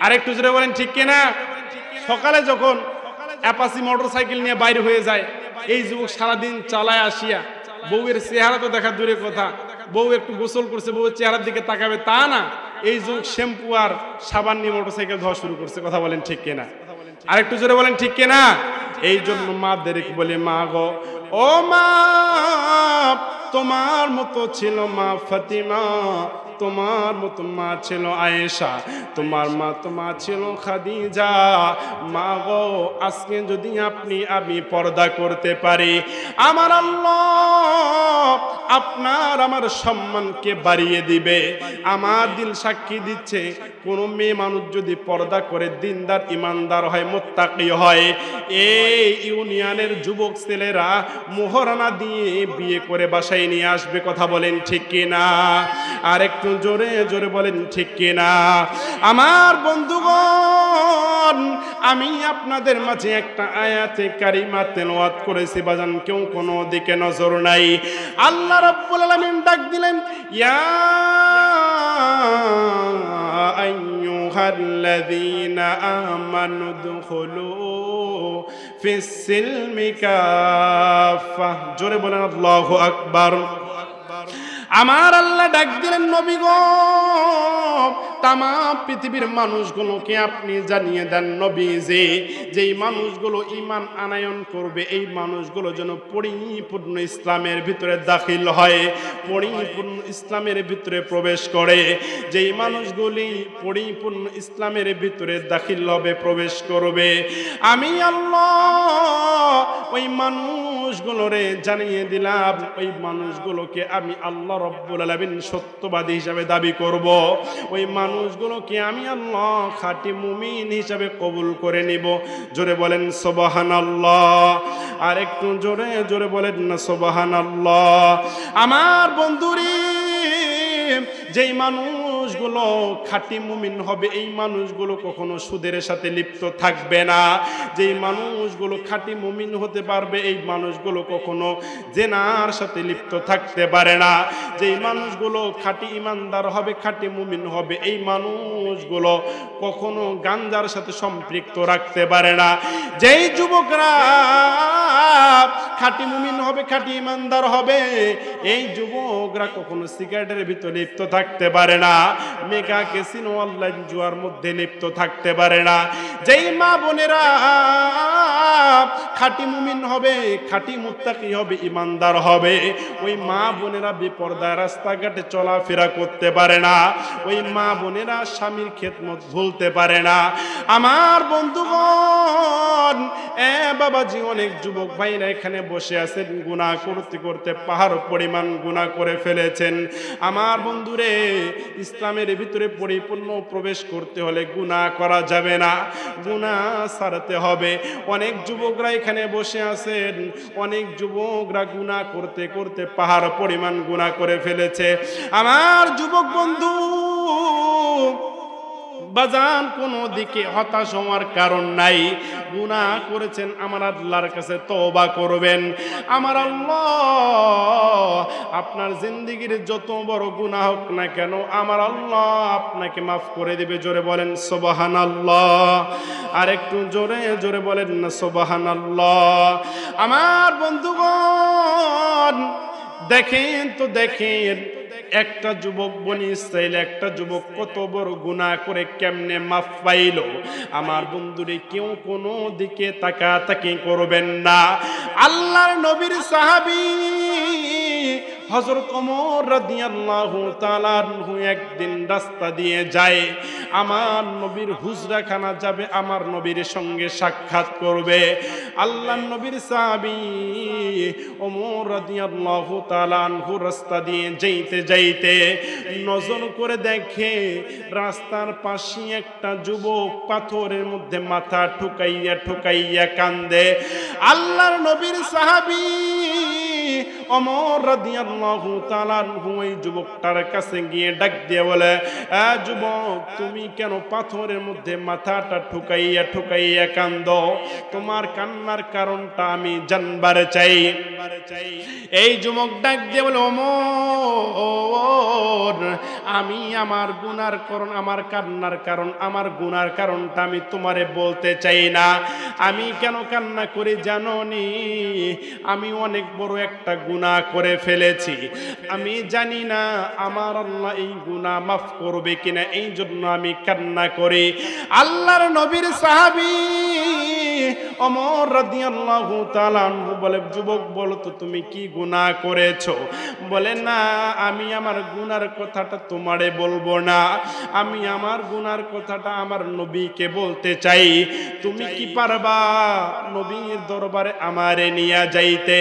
আরেকটু জোরে বলেন ঠিক কিনা? সকালে যখন অ্যাপাসি মোটর সাইকেল নিয়ে বাইরে হয়ে যায়, এই যুবক সারাদিন চালায় আসিয়া বউয়ের চেহারা তো দেখা দূরের কথা, বউ একটু গোসল করছে, বউয়ের চেহারার দিকে তাকাবে তা না, এই যুবক শ্যাম্পু আর সাবান নিয়ে মোটর সাইকেল ধোয়া শুরু করছে। কথা বলেন ঠিক কিনা? আরেকটু জোরে বলেন ঠিক কিনা? এই জন্য মাদের বলে, মা গো ও মা, তোমার মতো ছিল মা ফাতিমা, তোমার মতো মা ছিল আয়েশা, তোমার মা ছিল খাদিজা। মা গো আজকে যদি আমি পর্দা করতে পারি, আমার আল্লাহ আপনার আমার সম্মানকে বাড়িয়ে দিবে। আমার দিল সাক্ষী দিচ্ছে, কোন মেয়ে মানুষ যদি পর্দা করে দিনদার ইমানদার হয়, মুত্তাকি হয়, এই ইউনিয়নের যুবক ছেলেরা মোহরানা দিয়ে বিয়ে করে বাসায় নিয়ে আসবে। কথা বলেন ঠিক কিনা? আর একটু জোরে জোরে বলেন ঠিক কিনা? আমার বন্ধুগণ, আমি আপনাদের মাঝে একটা আয়াতে কারিমা তেলাওয়াত করেছি বাজান, কেউ কোনো দিকে নজর নাই। আল্লাহ রাব্বুল আলামিন ডাক দিলেন, ইয়া আইয়ুহাল্লাযীনা আমানু দুখুলু ফিস সিলমি কাফা। জোরে বলেন আল্লাহু আকবার। আমার আল্লাহ ডাক দিলেন, নবী গো, তাম পৃথিবীর মানুষগুলোকে আপনি জানিয়ে দেন নবী, যেই মানুষগুলো ঈমান আনয়ন করবে এই মানুষগুলো যেন পরিপূর্ণ ইসলামের ভিতরে দাখিল হয়, পরিপূর্ণ ইসলামের ভিতরে প্রবেশ করে। যেই মানুষগুলি পরিপূর্ণ ইসলামের ভিতরে দাখিল হবে, প্রবেশ করবে, আমি আল্লাহ ওই মানুষগুলোরে জানিয়ে দিলাম, ওই মানুষগুলোকে আমি আল্লাহ রব্বুল আলামিন সত্যবাদী হিসাবে দাবি করব। ওই মানুষগুলোকে আমি আল্লাহ খাঁটি মুমিন হিসাবে কবুল করে নিব। জোরে বলেন সুবহানাল্লাহ। আর একটু জোরে জোরে বলেন না সুবহানাল্লাহ। আমার বন্ধুরি, যেই মানুষগুলো খাঁটি মুমিন হবে এই মানুষগুলো কখনো সুদের সাথে লিপ্ত থাকবে না। যেই মানুষগুলো খাঁটি মুমিন হতে পারবে এই মানুষগুলো কখনো জেনার সাথে লিপ্ত থাকতে পারে না। যেই মানুষগুলো খাঁটি ইমানদার হবে, খাঁটি মুমিন হবে, এই মানুষগুলো কখনো গাঞ্জার সাথে সম্পৃক্ত রাখতে পারে না। যেই যুবকরা খাঁটি মুমিন হবে, খাঁটি ইমানদার হবে, এই যুবকরা কখনো সিগারেটের ভিতরে লিপ্ত থাকতে পারে না, মেগা ক্যাসিনো অনলাইন জুয়ার মধ্যে লিপ্ত থাকতে পারে না। যেই মা বোনেরা খাঁটি মুমিন হবে, খাঁটি মুত্তাকি হবে, ইমানদার হবে, ওই মা বোনেরা বেপরদায় রাস্তাঘাটে চলাফেরা করতে পারে না। ওই মা বোনেরা স্বামীর খেদমত ভুলতে পারে না। আমার বন্ধুগণ, বাবাজি, অনেক যুবক ভাইরা এখানে বসে আছেন, গুনাহ করতে করতে পাহাড় পরিমাণ গুনাহ করে ফেলেছেন। আমার বন্ধুরে, ইসলামের ভিতরে পরিপূর্ণ প্রবেশ করতে হলে গুনাহ করা যাবে না, গুনাহ ছাড়তে হবে। অনেক যুবকরা এখানে বসে আছেন, অনেক যুবকরা গুনাহ করতে করতে পাহাড় পরিমাণ গুনাহ করে ফেলেছে। আমার যুবক বন্ধু বাজান, কোনো দিকে হতাশ হওয়ার কারণ নাই। গুনাহ করেছেন, আমার আল্লাহর কাছে তওবা করবেন। আমার আল্লাহ আপনার জিন্দেগির যত বড় গুনাহ হোক না কেন, আমার আল্লাহ আপনাকে মাফ করে দিবে। জোরে বলেন সুবহানাল্লাহ। আর একটু জোরে জোরে বলেন না সুবহানাল্লাহ। আমার বন্ধুগণ, দেখেন তো দেখেন, একটা যুবক বনি ইসরাইল, একটা যুবক কত বড় গুনাহ করে কেমনে মাফ পাইল। আমার বন্ধুরে, কেউ কোনো দিকে তাকাতাকি করবেন না। আল্লাহর নবীর সাহাবী হযরত ওমর রাদিয়াল্লাহু তাআলা আনহু একদিন রাস্তা দিয়ে যায়, আমার নবীর হুজরাখানা যাবে, আমার নবীর সঙ্গে সাক্ষাৎ করবে। আল্লাহর নবীর সাহাবী ওমর রাদিয়াল্লাহু তাআলা আনহু রাস্তা দিয়ে যাইতে যাইতে নজর করে দেখে রাস্তার পাশে একটা যুবক পাথরের মধ্যে মাথা ঠুকাইয়া ঠুকাইয়া কান্দে। আল্লাহর নবীর সাহাবী ওমর রাদিয়াল্লাহু তাআলা আনহু ওই যুবকটার কাছে গিয়ে ডাক দিয়ে বলে, যুবক, তুমি কেন পাথরের মধ্যে মাথাটা ঠুকাইয়া ঠুকাইয়া কান্দো? তোমার কান্নার কারণটা আমি জানবার চাই। এই যুবক ডাক দিয়ে বলে, ওমর, আমি আমার গুনার কারণ, আমার কান্নার কারণ, আমার গুনার কারণটা আমি তোমারে বলতে চাই না। আমি কেন কান্না করি জানো নি? আমি অনেক বড় একটা গুনাহ করে ফেলেছি। আমি জানি না আমার আল্লাহ এই গুনাহ মাফ করবে কিনা, এই জন্য আমি কান্না করি। আল্লাহর নবীর সাহাবী ওমর রাদিয়াল্লাহু তাআলা আনহু বলে, যুবক, বলো তো তুমি কি গুনাহ করেছো? বলে, না, আমি আমার গুনার কথাটা তোমারে বলবো না, আমি আমার গুনার কথাটা আমার নবীকে বলতে চাই। তুমি কি পারবা নবীর দরবারে আমারে নিয়ে যাইতে?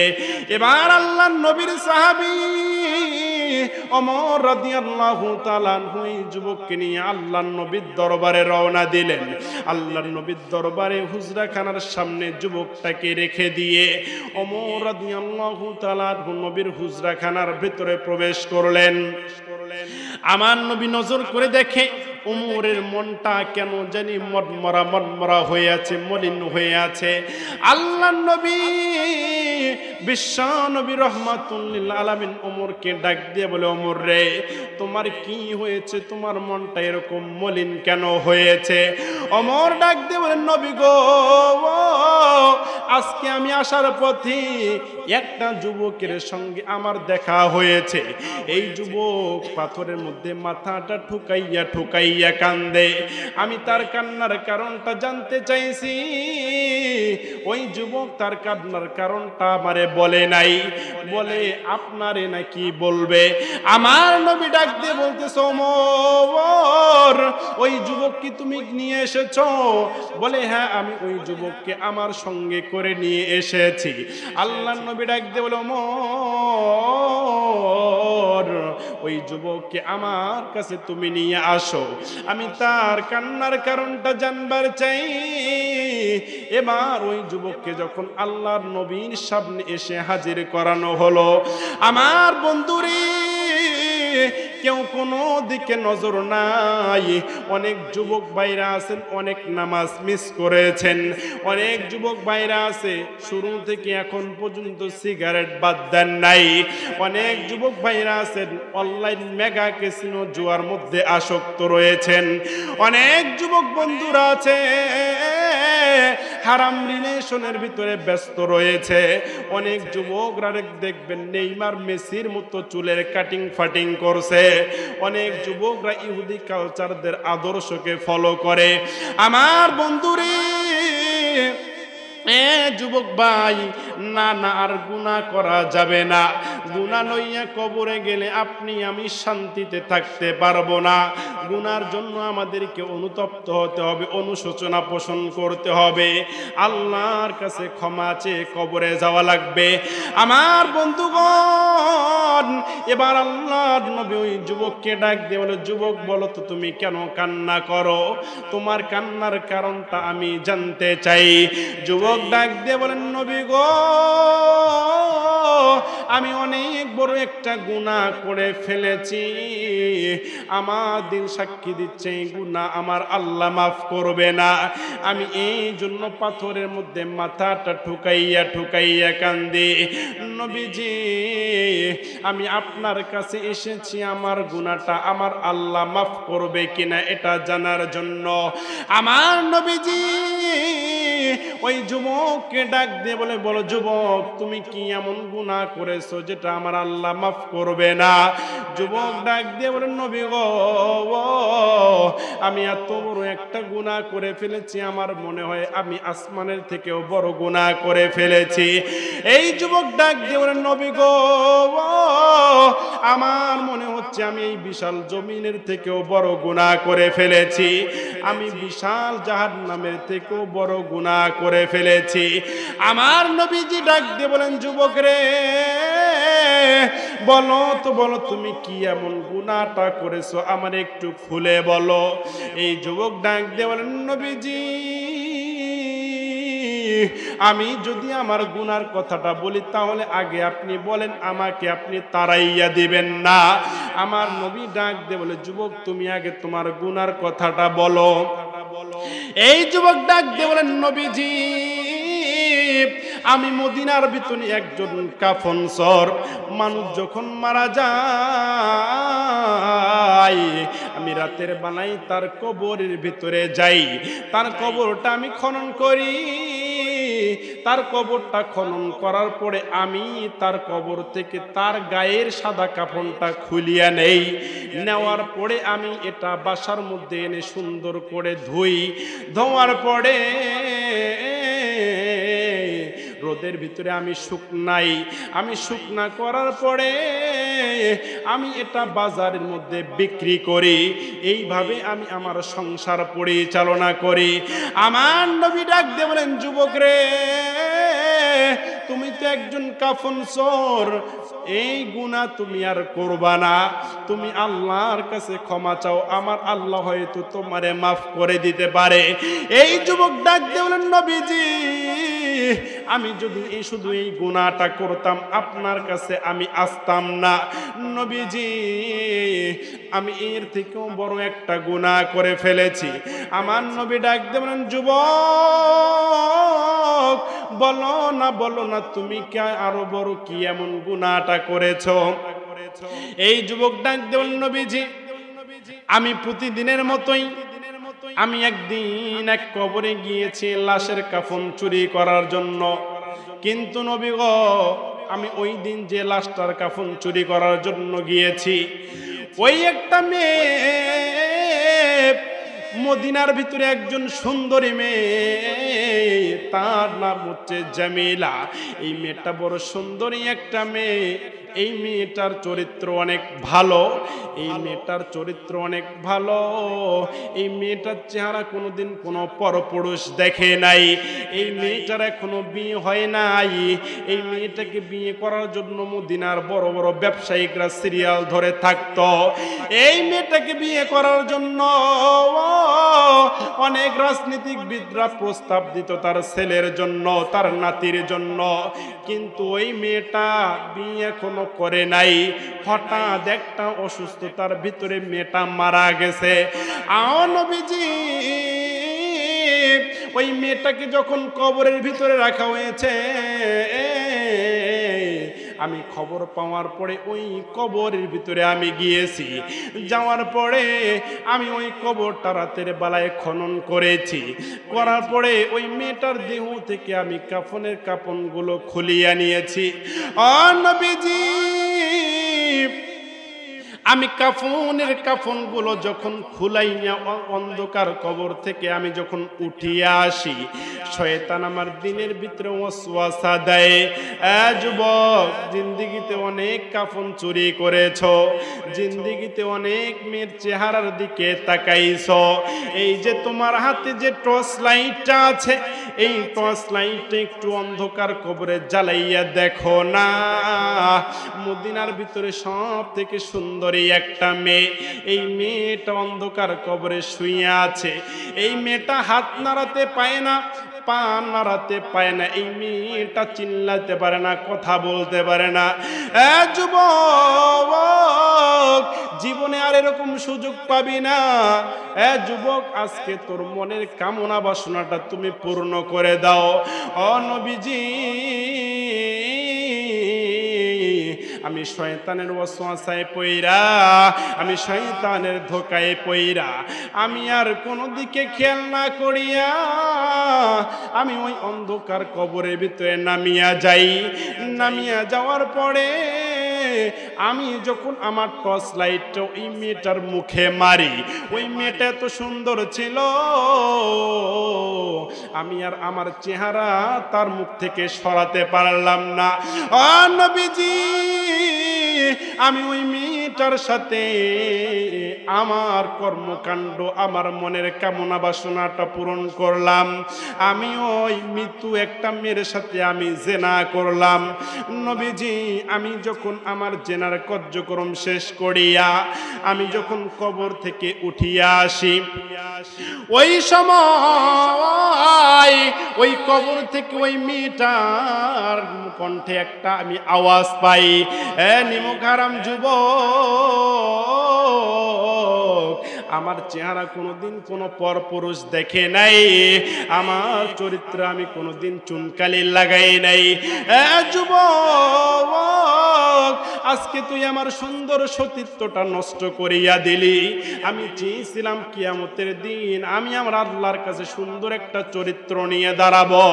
এবার আল্লাহর নবীর সাহাবী ওমর রাদিয়াল্লাহু তাআলা আনহু এই যুবককে নিয়ে আল্লাহর নবীর দরবারে রওনা দিলেন। আল্লাহর নবীর দরবারে হুজরাখানার সামনে যুবকটাকে রেখে দিয়ে ওমর রাদিয়াল্লাহু তাআলা আনহু নবীর হুজরাখানার ভিতরে প্রবেশ করলেন। আমার নবী নজর করে দেখে ওমরের মনটা কেন জানি মনমরা হয়ে আছে, মলিন হয়ে আছে। আল্লাহর নবী বিশ্ব নবী রাহমাতুল লিল আলামিন ওমরকে ডাক দিয়ে বলে, ওমর রে, তোমার কি হয়েছে? তোমার মনটা এরকম মলিন কেন হয়েছে? ওমর ডাক দিয়ে বলে, নবী গো, আজকে আমি আসার পথে একটা যুবকের সঙ্গে আমার দেখা হয়েছে। এই যুবক পাথরের মধ্যে মাথাটা ঠুকাইয়া ঠুকাইয়া কান্দে। আমি তার কান্নার কারণটা জানতে চাইছি। ওই যুবক তার কান্নার কারণটা আমারে বলে নাই, বলে আপনারে নাকি বলবে। আমার নবী ডাক দিয়ে বলতেছে, ওমর ওই যুবক কি তুমি নিয়ে এসেছো? বলে হ্যাঁ, আমি ওই যুবককে আমার সঙ্গে করে নিয়ে এসেছি। আল্লাহর নবী ডাক দিয়ে বলে, ওমর ওই যুবককে আমার কাছে তুমি নিয়ে আসো, আমি তার কান্নার কারণটা জানবার চাই। এবার ওই যুবককে যখন আল্লাহর নবীর সামনে এসে হাজির করানো হলো, আমার বন্ধুরে কেউ কোনো দিকে নজর নাই। অনেক যুবক ভাইরা আছেন অনেক নামাজ মিস করেছেন, অনেক যুবক ভাইরা আছে শুরু থেকে এখন পর্যন্ত সিগারেট বাদ দেন নাই, অনেক যুবক ভাইরা আছেন অনলাইন মেগা ক্যাসিনো জুয়ার মধ্যে আসক্ত রয়েছেন, অনেক যুবক বন্ধুরা আছে হারাম রিলেশনের ভিতরে ব্যস্ত রয়েছে, অনেক যুবকরা দেখবেন নেইমার মেসির মতো চুলের কাটিং ফাটিং করছে, অনেক যুবকরা ইহুদি কালচারদের আদর্শকে ফলো করে। আমার বন্ধুরে যুবক ভাই, না না আর গুনাহ করা যাবে না। গুনাহ লইয়া কবরে গেলে আপনি আমি শান্তিতে থাকতে পারবো না। গুনার জন্য আমাদেরকে অনুতপ্ত হতে হবে, অনুশোচনা পোষণ করতে হবে, আল্লাহর কাছে ক্ষমা চেয়ে কবরে যাওয়া লাগবে। আমার বন্ধুগণ, এবার আল্লাহর নবী ওই যুবককে ডাক দিয়ে বলে, যুবক বলো তো তুমি কেন কান্না করো? তোমার কান্নার কারণটা আমি জানতে চাই। যুবক ডাক দিয়ে বলেন, নবী গো, আমি অনেক বড় একটা গুনাহ করে ফেলেছি। আমার দিল সাক্ষী দিচ্ছে এই গুনাহ আমার আল্লাহ মাফ করবে না। আমি এই জন্য পাথরের মধ্যে মাথাটা ঠুকাইয়া ঠুকাইয়া কান্দি। নবীজি, আমি আপনার কাছে এসেছি আমার গুনাহটা আমার আল্লাহ মাফ করবে কিনা এটা জানার জন্য। আমার নবীজি ওই যুবককে ডাক দিয়ে বলে, বলো যুবক তুমি কি এমন গুনাহ করেছো যেটা আমার আল্লাহ মাফ করবে না? যুবক ডাক দিয়ে বলে, নবী গো, আমি এত বড় একটা গুনাহ করে ফেলেছি, আমার মনে হয় আমি আসমানের থেকেও বড় গুনাহ করে ফেলেছি। এই যুবক ডাক দিয়ে বলে, নবী গো, আমার মনে হচ্ছে আমি এই বিশাল জমিনের থেকেও বড় গুনাহ করে ফেলেছি, আমি বিশাল জাহান্নামের থেকেও বড় গুনাহ করে ফেলেছি। আমার নবীজি ডাক দিয়ে বলেন, যুবক রে বলো তো, বলো তুমি কি এমন গুনাহটা করেছো, আমার একটু খুলে বলো। এই যুবক ডাক দিয়ে বলেন, নবীজি আমি যদি আমার গুনার কথাটা বলি তাহলে আগে আপনি বলেন, আমাকে আপনি তাড়াইয়া দিবেন না। আমার নবী ডাক দিয়ে বলে, যুবক তুমি আগে তোমার গুনার কথাটা বলো। এই যুবক ডাক দিয়ে বলেন, নবীজি আমি মদিনার ভিতরে একজন কাফনসর মানুষ যখন মারা যায়, আমি রাতের বেলায় তার কবরের ভিতরে যাই, তার কবরটা আমি খনন করি। তার কবরটা খনন করার পরে আমি তার কবর থেকে তার গায়ের সাদা কাফনটা খুলিয়া নেই। নেওয়ার পরে আমি এটা বাসার মধ্যে এনে সুন্দর করে ধুই। ধোয়ার পরে রোদের ভিতরে আমি শুকনাই, আমি শুকনা করার পরে আমি এটা বাজারের মধ্যে বিক্রি করি। এইভাবে আমি আমার সংসার পরিচালনা করি। আমার নবী ডাক দিয়ে বলেন, যুবক রে তুমি তো একজন কাফন চোর, এই গুনাহ তুমি আর করবা না, তুমি আল্লাহর কাছে ক্ষমা চাও, আমার আল্লাহ হয়তো তোমারে মাফ করে দিতে পারে। এই যুবক ডাক দিয়ে বলেন, নবীজি আমি যদি শুধু এই গুনাহটা করতাম আপনার কাছে আমি আসতাম না। নবীজি আমি এর থেকেও বড় একটা গুনাহ করে ফেলেছি। আমার নবী ডাক দিয়ে বলেন, যুবক বলো না, বলো না তুমি কি আরো বড় কি এমন গুনাহটা করেছো? এই যুবক ডাক দিয়ে বলেন, নবীজি আমি প্রতিদিনের মতোই আমি একদিন এক কবরে গিয়েছি লাশের কাফন চুরি করার জন্য। কিন্তু নবী গো, আমি ওই দিন যে লাশটার কাফন চুরি করার জন্য গিয়েছি, ওই একটা মেয়ে মদিনার ভিতরে একজন সুন্দরী মেয়ে, তার নাম হচ্ছে জামিলা। এই মেয়েটা বড় সুন্দরী একটা মেয়ে। এই মেয়েটার চরিত্র অনেক ভালো, এই মেয়েটার চরিত্র অনেক ভালো। এই মেয়েটার চেহারা কোনোদিন কোনো পরপুরুষ দেখে নাই। এই মেয়েটার এখনো বিয়ে হয় নাই। এই মেয়েটাকে বিয়ে করার জন্য মদিনার বড় বড় ব্যবসায়িকরা সিরিয়াল ধরে থাকতো। এই মেয়েটাকে বিয়ে করার জন্য অনেক রাজনীতিবিদরা প্রস্তাব দিত তার ছেলের জন্য, তার নাতির জন্য। কিন্তু ওই মেয়েটা বিয়ে এখনো করে নাই। হঠাৎ একটা অসুস্থতার ভিতরে মেয়েটা মারা গেছে। নবীজি ওই মেয়েটাকে যখন কবরের ভিতরে রাখা হয়েছে, আমি খবর পাওয়ার পরে ওই কবরের ভিতরে আমি গিয়েছি। যাওয়ার পরে আমি ওই কবরটা রাতের বেলায় খনন করেছি। করার পরে ওই মেয়েটার দেহ থেকে আমি কাফনের কাপড়গুলো খুলিয়ে নিয়েছি। নবীজি আমি কাফনের কাফনগুলো যখন খুলাইয়া অন্ধকার কবর থেকে আমি যখন উঠিয়ে আসি, শয়তান আমার দিনের ভিতরে ওয়াসওয়াসা দেয়, যুবক জিন্দেগিতে অনেক কাফন চুরি করেছো, জিন্দেগিতে অনেক মেয়ের চেহারার দিকে তাকাইছো, এই যে তোমার হাতে যে টর্চ লাইটটা আছে, এই টর্চ লাইটটা একটু অন্ধকার কবরে জ্বালাইয়া দেখো না। মদিনার ভিতরে সব থেকে সুন্দরী একটা মেয়ে, এই মেয়েটা অন্ধকার কবরে শুয়ে আছে। এই মেয়েটা হাত নাড়াতে পায় না, পা নাড়াতে পায় না, এই মেয়েটা চিল্লাতে পারে না, কথা বলতে পারে না। যুবক জীবনে আর এরকম সুযোগ পাবি না। যুবক আজকে তোর মনের কামনা বাসনাটা তুমি পূর্ণ করে দাও। নবীজি আমি শয়তানের ওয়াসওয়াসায় পইরা, আমি শয়তানের ধোকায় পইরা, আমি আর কোনো দিকে খেয়াল না করিয়া আমি ওই অন্ধকার কবরের ভিতরে নামিয়া যাই। নামিয়া যাওয়ার পরে আমি যখন আমার টর্চ লাইটটা ওই মেয়েটার মুখে মারি, ওই মেয়েটা এত সুন্দর ছিল, আমি আর আমার চেহারা তার মুখ থেকে সরাতে পারলাম না। নবীজি আমি ওই মেয়েটার সাথে আমার কর্মকাণ্ড, আমার মনের কামনা বাসনাটা পূরণ করলাম। আমি ওই মৃত্যু একটা মেয়ের সাথে আমি জেনা করলাম। নবীজি আমি যখন আমার জেনার কার্যক্রম শেষ করিয়া আমি যখন কবর থেকে উঠিয়া আসি, ওই সময় ওই কবর থেকে ওই মেয়েটার কণ্ঠে একটা আমি আওয়াজ পাই, নিমুখারাম যুবক, আমার চেহারা কোনোদিন কোনো পরপুরুষ দেখে নাই, আমার চরিত্র আমি কোনোদিন চুনকালি লাগাই নাই। যুবক আজকে তুই আমার সুন্দর সতীত্বটা নষ্ট করিয়া দিলি। আমি চেয়েছিলাম কিয়ামতের দিন আমি আমার আল্লাহর কাছে সুন্দর একটা চরিত্র নিয়ে দাঁড়াবো।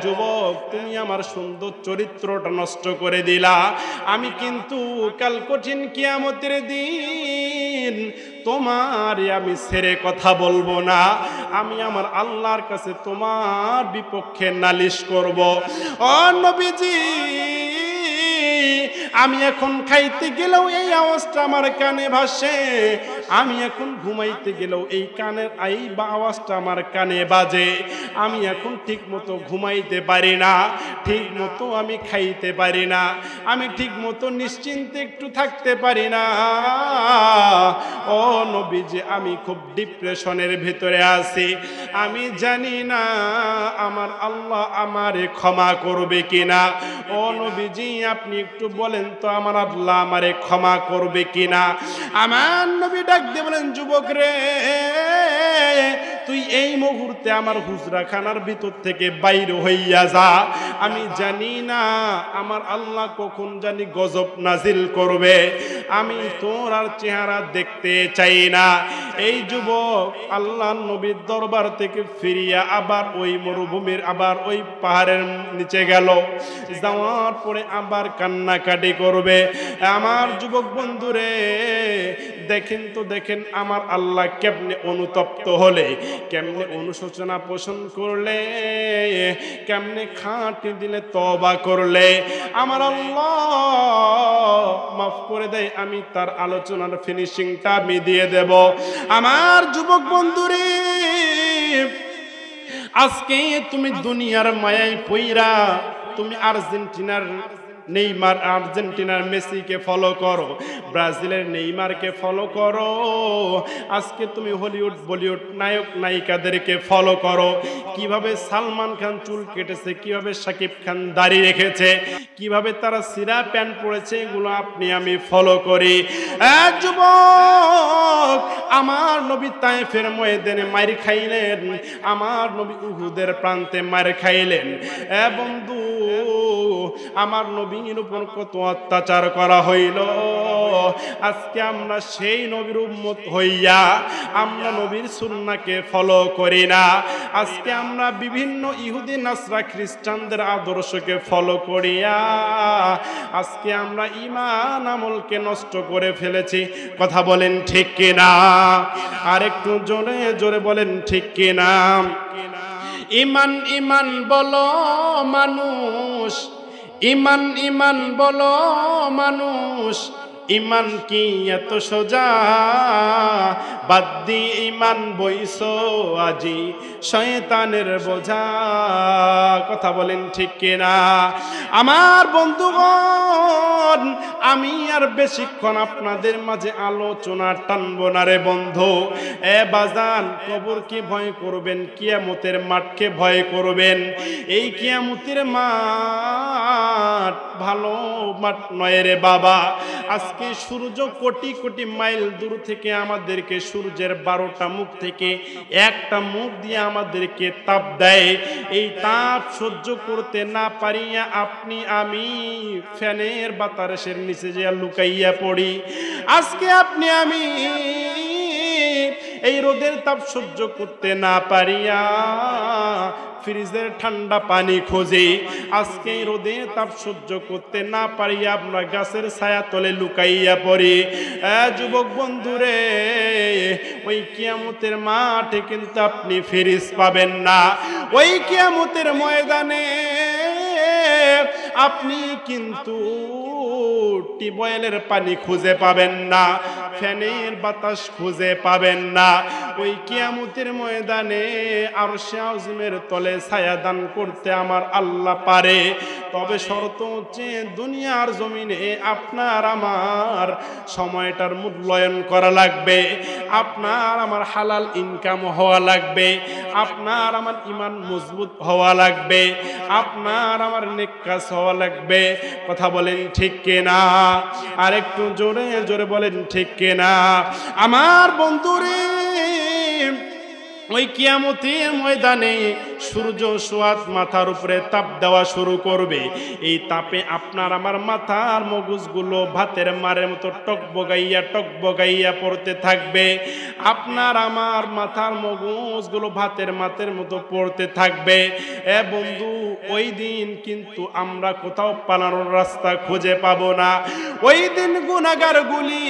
যুবক তুমি আমার সুন্দর চরিত্রটা নষ্ট করে দিলা। আমি কিন্তু কাল কঠিন কিয়ামতের দিন তোমার আমি ছেড়ে কথা বলবো না, আমি আমার আল্লাহর কাছে তোমার বিপক্ষে নালিশ করব। নবীজি আমি এখন খাইতে গেলেও এই আওয়াজটা আমার কানে ভাসে, আমি এখন ঘুমাইতে গেলেও এই কানের আওয়াজটা আমার কানে বাজে। আমি এখন ঠিক মতো ঘুমাইতে পারি না, ঠিক মতো আমি খাইতে পারি না, আমি ঠিক মতো নিশ্চিন্তে একটু থাকতে পারি না। ও নবীজি আমি খুব ডিপ্রেশনের ভিতরে আছি, আমি জানি না আমার আল্লাহ আমারে ক্ষমা করবে কিনা। ও নবীজি আপনি একটু বলেন তো আমার আল্লাহ আমারে ক্ষমা করবে কিনা। আমার নবী ডাক দিয়ে বলেন, যুবক রে তুই এই মুহূর্তে আমার হুজরাখানার ভিতর থেকে বাইরে হইয়া যা, আমি জানি না আমার আল্লাহ কখন জানি গজব নাজিল করবে, আমি তোর আর চেহারা দেখতে চাই না। এই যুবক আল্লাহ নবীর দরবার থেকে ফিরিয়া আবার ওই মরুভূমির আবার ওই পাহাড়ের নিচে গেল। যাওয়ার পরে আবার কান্নাকাটি করবে। আমার যুবক বন্ধুরে দেখেন তো দেখেন আমার আল্লাহ কেমনে অনুতপ্ত হলে, কেমনে অনুশোচনা পোষণ করলে, কেমনে খাঁটি দিলে তওবা করলে আমার আল্লাহ মাফ করে দেয়। আমি তার আলোচনার ফিনিশিংটা আমি দিয়ে দেব। আমার যুবক বন্ধুরে আজকে তুমি দুনিয়ার মায়ায় পইরা তুমি আর্জেন্টিনার নেইমার, আর্জেন্টিনার মেসিকে ফলো করো, ব্রাজিলের নেইমারকে ফলো করো, আজকে তুমি হলিউড বলিউড নায়ক নায়িকাদেরকে ফলো করো, কিভাবে সালমান খান চুল কেটেছে, কিভাবে শাকিব খান দাড়ি রেখেছে, কিভাবে তারা সিরা প্যান্ট পরেছে, এগুলো আপনি আমি ফলো করি। যুবক আমার নবী তায়েফের ময়দানে মার খাইলেন, আমার নবী উহুদের প্রান্তে মার খাইলেন। বন্ধু আমার নবীর উপর কত অত্যাচার করা হইল, আজকে আমরা সেই নবীর উম্মত হইয়া আমরা নবীর সুন্নাহকে ফলো করি না। আজকে আমরা বিভিন্ন ইহুদি নাসরা খ্রিস্টানদের আদর্শকে ফলো করিয়া আজকে আমরা ঈমান আমলকে নষ্ট করে ফেলেছি। কথা বলেন ঠিক কিনা? আর একটু জোরে জোরে বলেন ঠিক কিনা? ঈমান ঈমান বলো মানুষ, ঈমান ঈমান বলো মানুষ, ঈমান কি এত সোজা, বাদ দি ঈমান বইসো আজি শয়তানের বোঝা। কথা বলেন ঠিক কিনা? আমার বন্ধুগণ আমি আর বেশিক্ষণ আপনাদের মাঝে আলোচনা টানবো না রে বন্ধু। বাজান কবরকে ভয় করবেন, কিয়ামতের মাঠকে ভয় করবেন। এই কিয়ামতের মাঠ ভালো মাঠ নয় রে বাবা। আজকে সূর্য কোটি কোটি মাইল দূর থেকে আমাদেরকে সূর্যের 12টা মুখ থেকে একটা মুখ দিয়ে আমাদেরকে তাপ দেয়। এই তাপ সহ্য করতে না পারিয়া আপনি আমি ফ্যানের বাতাসের নিচে যে লুকাইয়া পড়ি। আজকে আপনি আমি এই রোদের তাপ সহ্য করতে না পারিয়া ফ্রিজের ঠান্ডা পানি খোঁজে। আজকে রোদের তাপ সহ্য করতে না পারিয়া আমরা গাছের ছায়া তলে লুকাইয়া পড়ি। যুবক বন্ধুরে ওই কিয়ামতের মাঠে কিন্তু আপনি ফ্রিজ পাবেন না। ওই কিয়ামতের ময়দানে আপনি কিন্তু টিউবওয়েলের পানি খুঁজে পাবেন না, ফ্যানের বাতাস খুঁজে পাবেন না। ওই কিয়ামতের ময়দানে আরশে আযমের তলে ছায়া দান করতে আমার আল্লাহ পারে। তবে শর্ত হচ্ছে দুনিয়ার জমিনে আপনার আমার সময়টার মূল্যায়ন করা লাগবে, আপনার আমার হালাল ইনকাম হওয়া লাগবে, আপনার আমার ঈমান মজবুত হওয়া লাগবে, আপনার আমার নেক কাজ হওয়া লাগবে। কথা বলেন ঠিক কিনা? আর একটু জোরে জোরে বলেন ঠিক কিনা? আমার বন্ধুরে ওই কিয়ামতের ময়দানে সূর্য সোয়াত মাথার উপরে তাপ দেওয়া শুরু করবে। এই তাপে আপনার আমার মাথার মগজগুলো ভাতের মারের মতো টকবগাইয়া পড়তে থাকবে। আপনার আমার মাথার মগজগুলো ভাতের মাতের মতো পড়তে থাকবে। বন্ধু ওই দিন কিন্তু আমরা কোথাও পালানোর রাস্তা খুঁজে পাবো না। ওই দিন গুনাহগারগুলি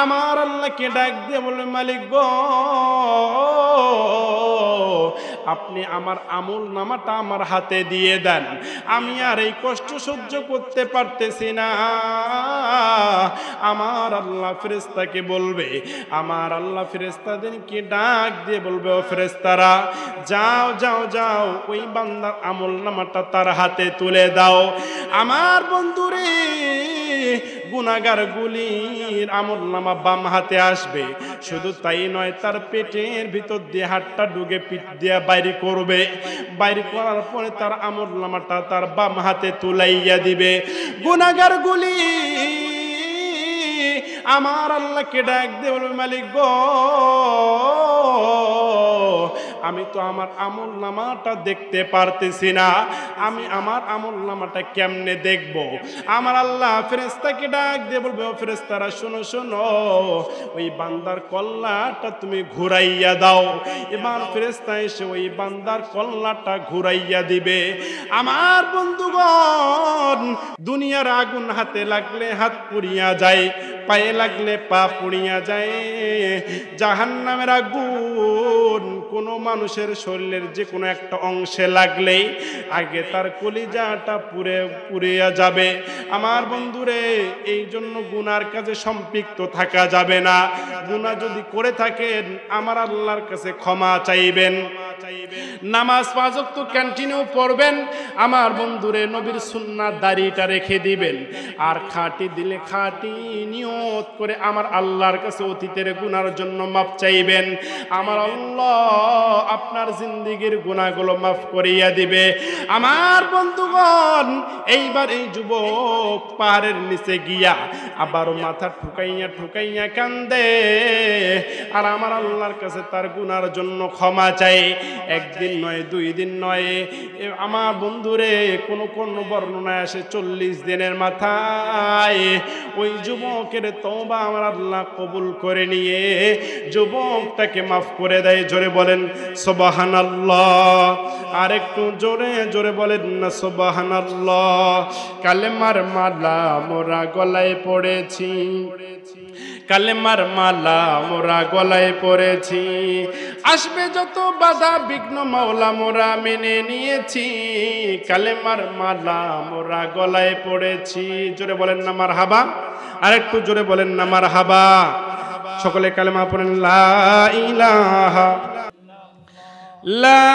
আমার আল্লাহকে ডাক দিয়ে বলে, মালিক গো আপনি আমার আমল নামাটা আমার হাতে দিয়ে দেন, আমি আর এই কষ্ট সহ্য করতে পারতেছি না। আমার আল্লাহ ফেরেশতাকে বলবে, আমার আল্লাহ ফেরেশতাদেরকে ডাক দিয়ে বলবে, ও ফেরেশতারা যাও যাও যাও ওই বান্দার আমল নামাটা তার হাতে তুলে দাও। আমার বন্ধুরে গুনাহগারগুলির আমলনামা বাম হাতে আসবে। শুধু তাই নয়, তার পেটের ভিতর দিয়ে হাতটা ঢুকে পিঠ দিয়ে বাইরে করবে। বাইরে করার পরে তার আমলনামাটা তার বাম হাতে তুলাইয়া দিবে। গুনাহগারগুলি আমার আল্লাহকে ডাক দিয়ে বলবে, মালিক গো আমি তো আমার আমল নামাটা দেখতে পারতেছি না, আমি আমার আমল নামাটা কেমনে দেখব? আমার আল্লাহ ফেরেশতাকে ডাক দিয়ে বলবে, ও ফেরেশতারা শোনো শোনো, ওই বান্দার কল্লাটা তুমি ঘুরাইয়া দাও। এবার ফেরেশতা এসে ওই বান্দার কল্লাটা ঘুরাইয়া দিবে। আমার বন্ধুগণ, দুনিয়ার আগুন হাতে লাগলে হাত পুড়িয়া যায়, পায়ে লাগলে পা পুড়িয়া যায়। জাহান্নামের আগুন কোনো মানুষের শরীরের যে কোনো একটা অংশে লাগলেই আগে তার কলিজাটা পুড়িয়া যাবে। আমার বন্ধুরে, এই জন্য গুনার কাজে সম্পৃক্ত থাকা যাবে না। গুনাহ যদি করে থাকেন আমার আল্লাহর কাছে ক্ষমা চাইবেন। নামাজ 5 ওয়াক্ত কন্টিনিউ পড়বেন। আমার বন্ধুরে, নবীর সুন্নাত দাড়িটা রেখে দিবেন। আর খাঁটি দিলে খাঁটি নিয়ত করে আমার আল্লাহর কাছে অতীতের গুনার জন্য মাফ চাইবেন। আমার আল্লাহ আপনার জিন্দেগীর গুনাহগুলো মাফ করিয়া দিবে। আমার বন্ধুগণ, এইবার এই যুবক পাহাড়ের নিচে গিয়া আবারও মাথা ঠুকাইয়া ঠুকাইয়া কান্দে আর আমার আল্লাহর কাছে তার গুনার জন্য ক্ষমা চাই। একদিন নয়, 2 দিন নয়, আমার বন্ধুরে কোন বর্ণনায় আসে 40 দিনের মাথায় ওই যুবকের তওবা আমার আল্লাহ কবুল করে নিয়ে যুবকটাকে মাফ করে দেয়। জোরে বলেন সুবহানাল্লাহ। আর একটু জোরে জোরে বলেন না সুবহানাল্লাহ। কালেমার মালা মোরা গলায় পড়েছি, কালেমার মালা মোরা গলায় পড়েছি, আসবে যত বাধা বিঘ্ন মাওলা মোরা মেনে নিয়েছি। কালেমার মালা মোরা গলায় পড়েছি। জোরে বলেন না মারহাবা। আর একটু জোরে বলেন না মারহাবা। সকলে কালেমা পড়েন, লা ইলাহা লা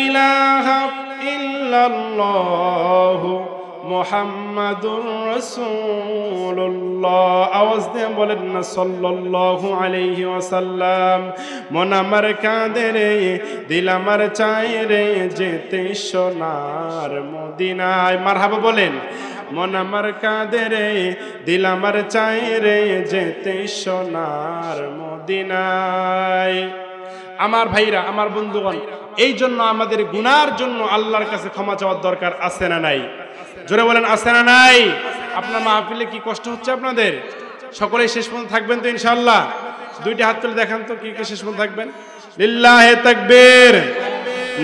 ইলাহা ইল্লাল্লাহু মুহাম্মাদুর রাসূলুল্লাহ। আওয়াজ দিয়ে বলেন না সাল্লাল্লাহু আলাইহি ওয়াসাল্লাম। মন আমার কাঁদে রে, দিল আমার চায় রে, যেতে সোনার মদিনায়। মারহাবা বলেন। মন আমার কাঁদে রে, দিল আমার চায় রে, যেতে সোনার মদিনায়। আমার ভাইরা, আমার বন্ধুগণ, এই জন্য আমাদের গুনার জন্য আল্লাহর কাছে ক্ষমা চাওয়ার দরকার আছে না নাই? জোরে বলেন আছে না নাই? আপনার মাহফিলে কি কষ্ট হচ্ছে আপনাদের? সকলেই শেষ পর্যন্ত থাকবেন তো ইনশাআল্লাহ? 2টি হাত তুলে দেখান তো কে কে শেষ পর্যন্ত থাকবেন। লিল্লাহে তাকবীর।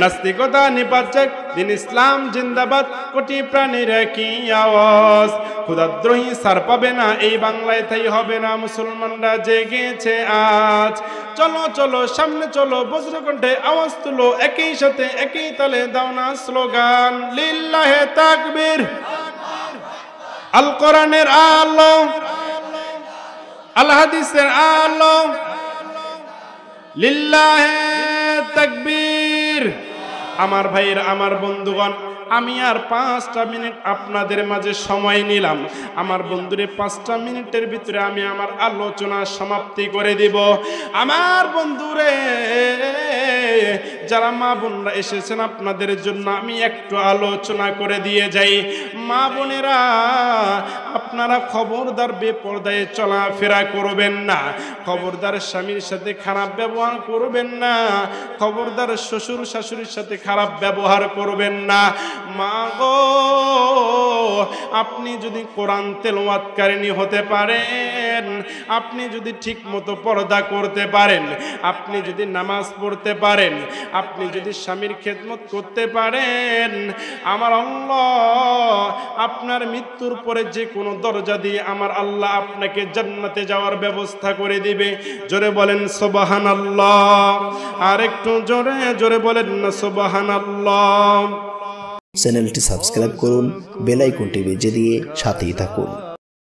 নাস্তিকতা নিপাত, দিন ইসলাম জিন্দাবাদ, কোটি প্রাণীর কি আওয়াজ। খোদাদ্রোহী সার পাবে না এই বাংলায়, তাই হবে না মুসলমানরা জেগেছে আজ। চলো চলো সামনে চলো, বজ্রকণ্ঠে আওয়াজ তুলো, একই সাথে একই তালে দাও না স্লোগান। লিল্লাহে তাকবীর। আল কোরআনের আলো, আল হাদিসের আলো। লিল্লাহে তাকবীর। আমার ভাইয়ের, আমার বন্ধুগণ, আমি আর 5টা মিনিট আপনাদের মাঝে সময় নিলাম। আমার বন্ধুরে 5টা মিনিটের ভিতরে আমি আমার আলোচনা সমাপ্তি করে দিব। আমার বন্ধুরে, যারা মা বোনরা এসেছেন আপনাদের জন্য আমি একটু আলোচনা করে দিয়ে যাই। মা বোনেরা, আপনারা খবরদার বেপরদায় চলাফেরা করবেন না। খবরদার স্বামীর সাথে খারাপ ব্যবহার করবেন না। খবরদার শ্বশুর শাশুড়ির সাথে খারাপ ব্যবহার করবেন না। মা গো, আপনি যদি কোরআন তেলাওয়াতকারিনী হতে পারেন, আপনি যদি ঠিক মতো পর্দা করতে পারেন, আপনি যদি নামাজ পড়তে পারেন, আপনি যদি স্বামীর খেদমত করতে পারেন, আমার আল্লাহ আপনার মৃত্যুর পরে যে কোনো দরজা দিয়ে আমার আল্লাহ আপনাকে জান্নাতে যাওয়ার ব্যবস্থা করে দিবে। জোরে বলেন সুবহানাল্লাহ। আর একটু জোরে জোরে বলেন না সুবহানাল্লাহ। চ্যানেলটি সাবস্ক্রাইব করুন, বেল আইকনটি বেজে দিয়ে সাথেই থাকুন।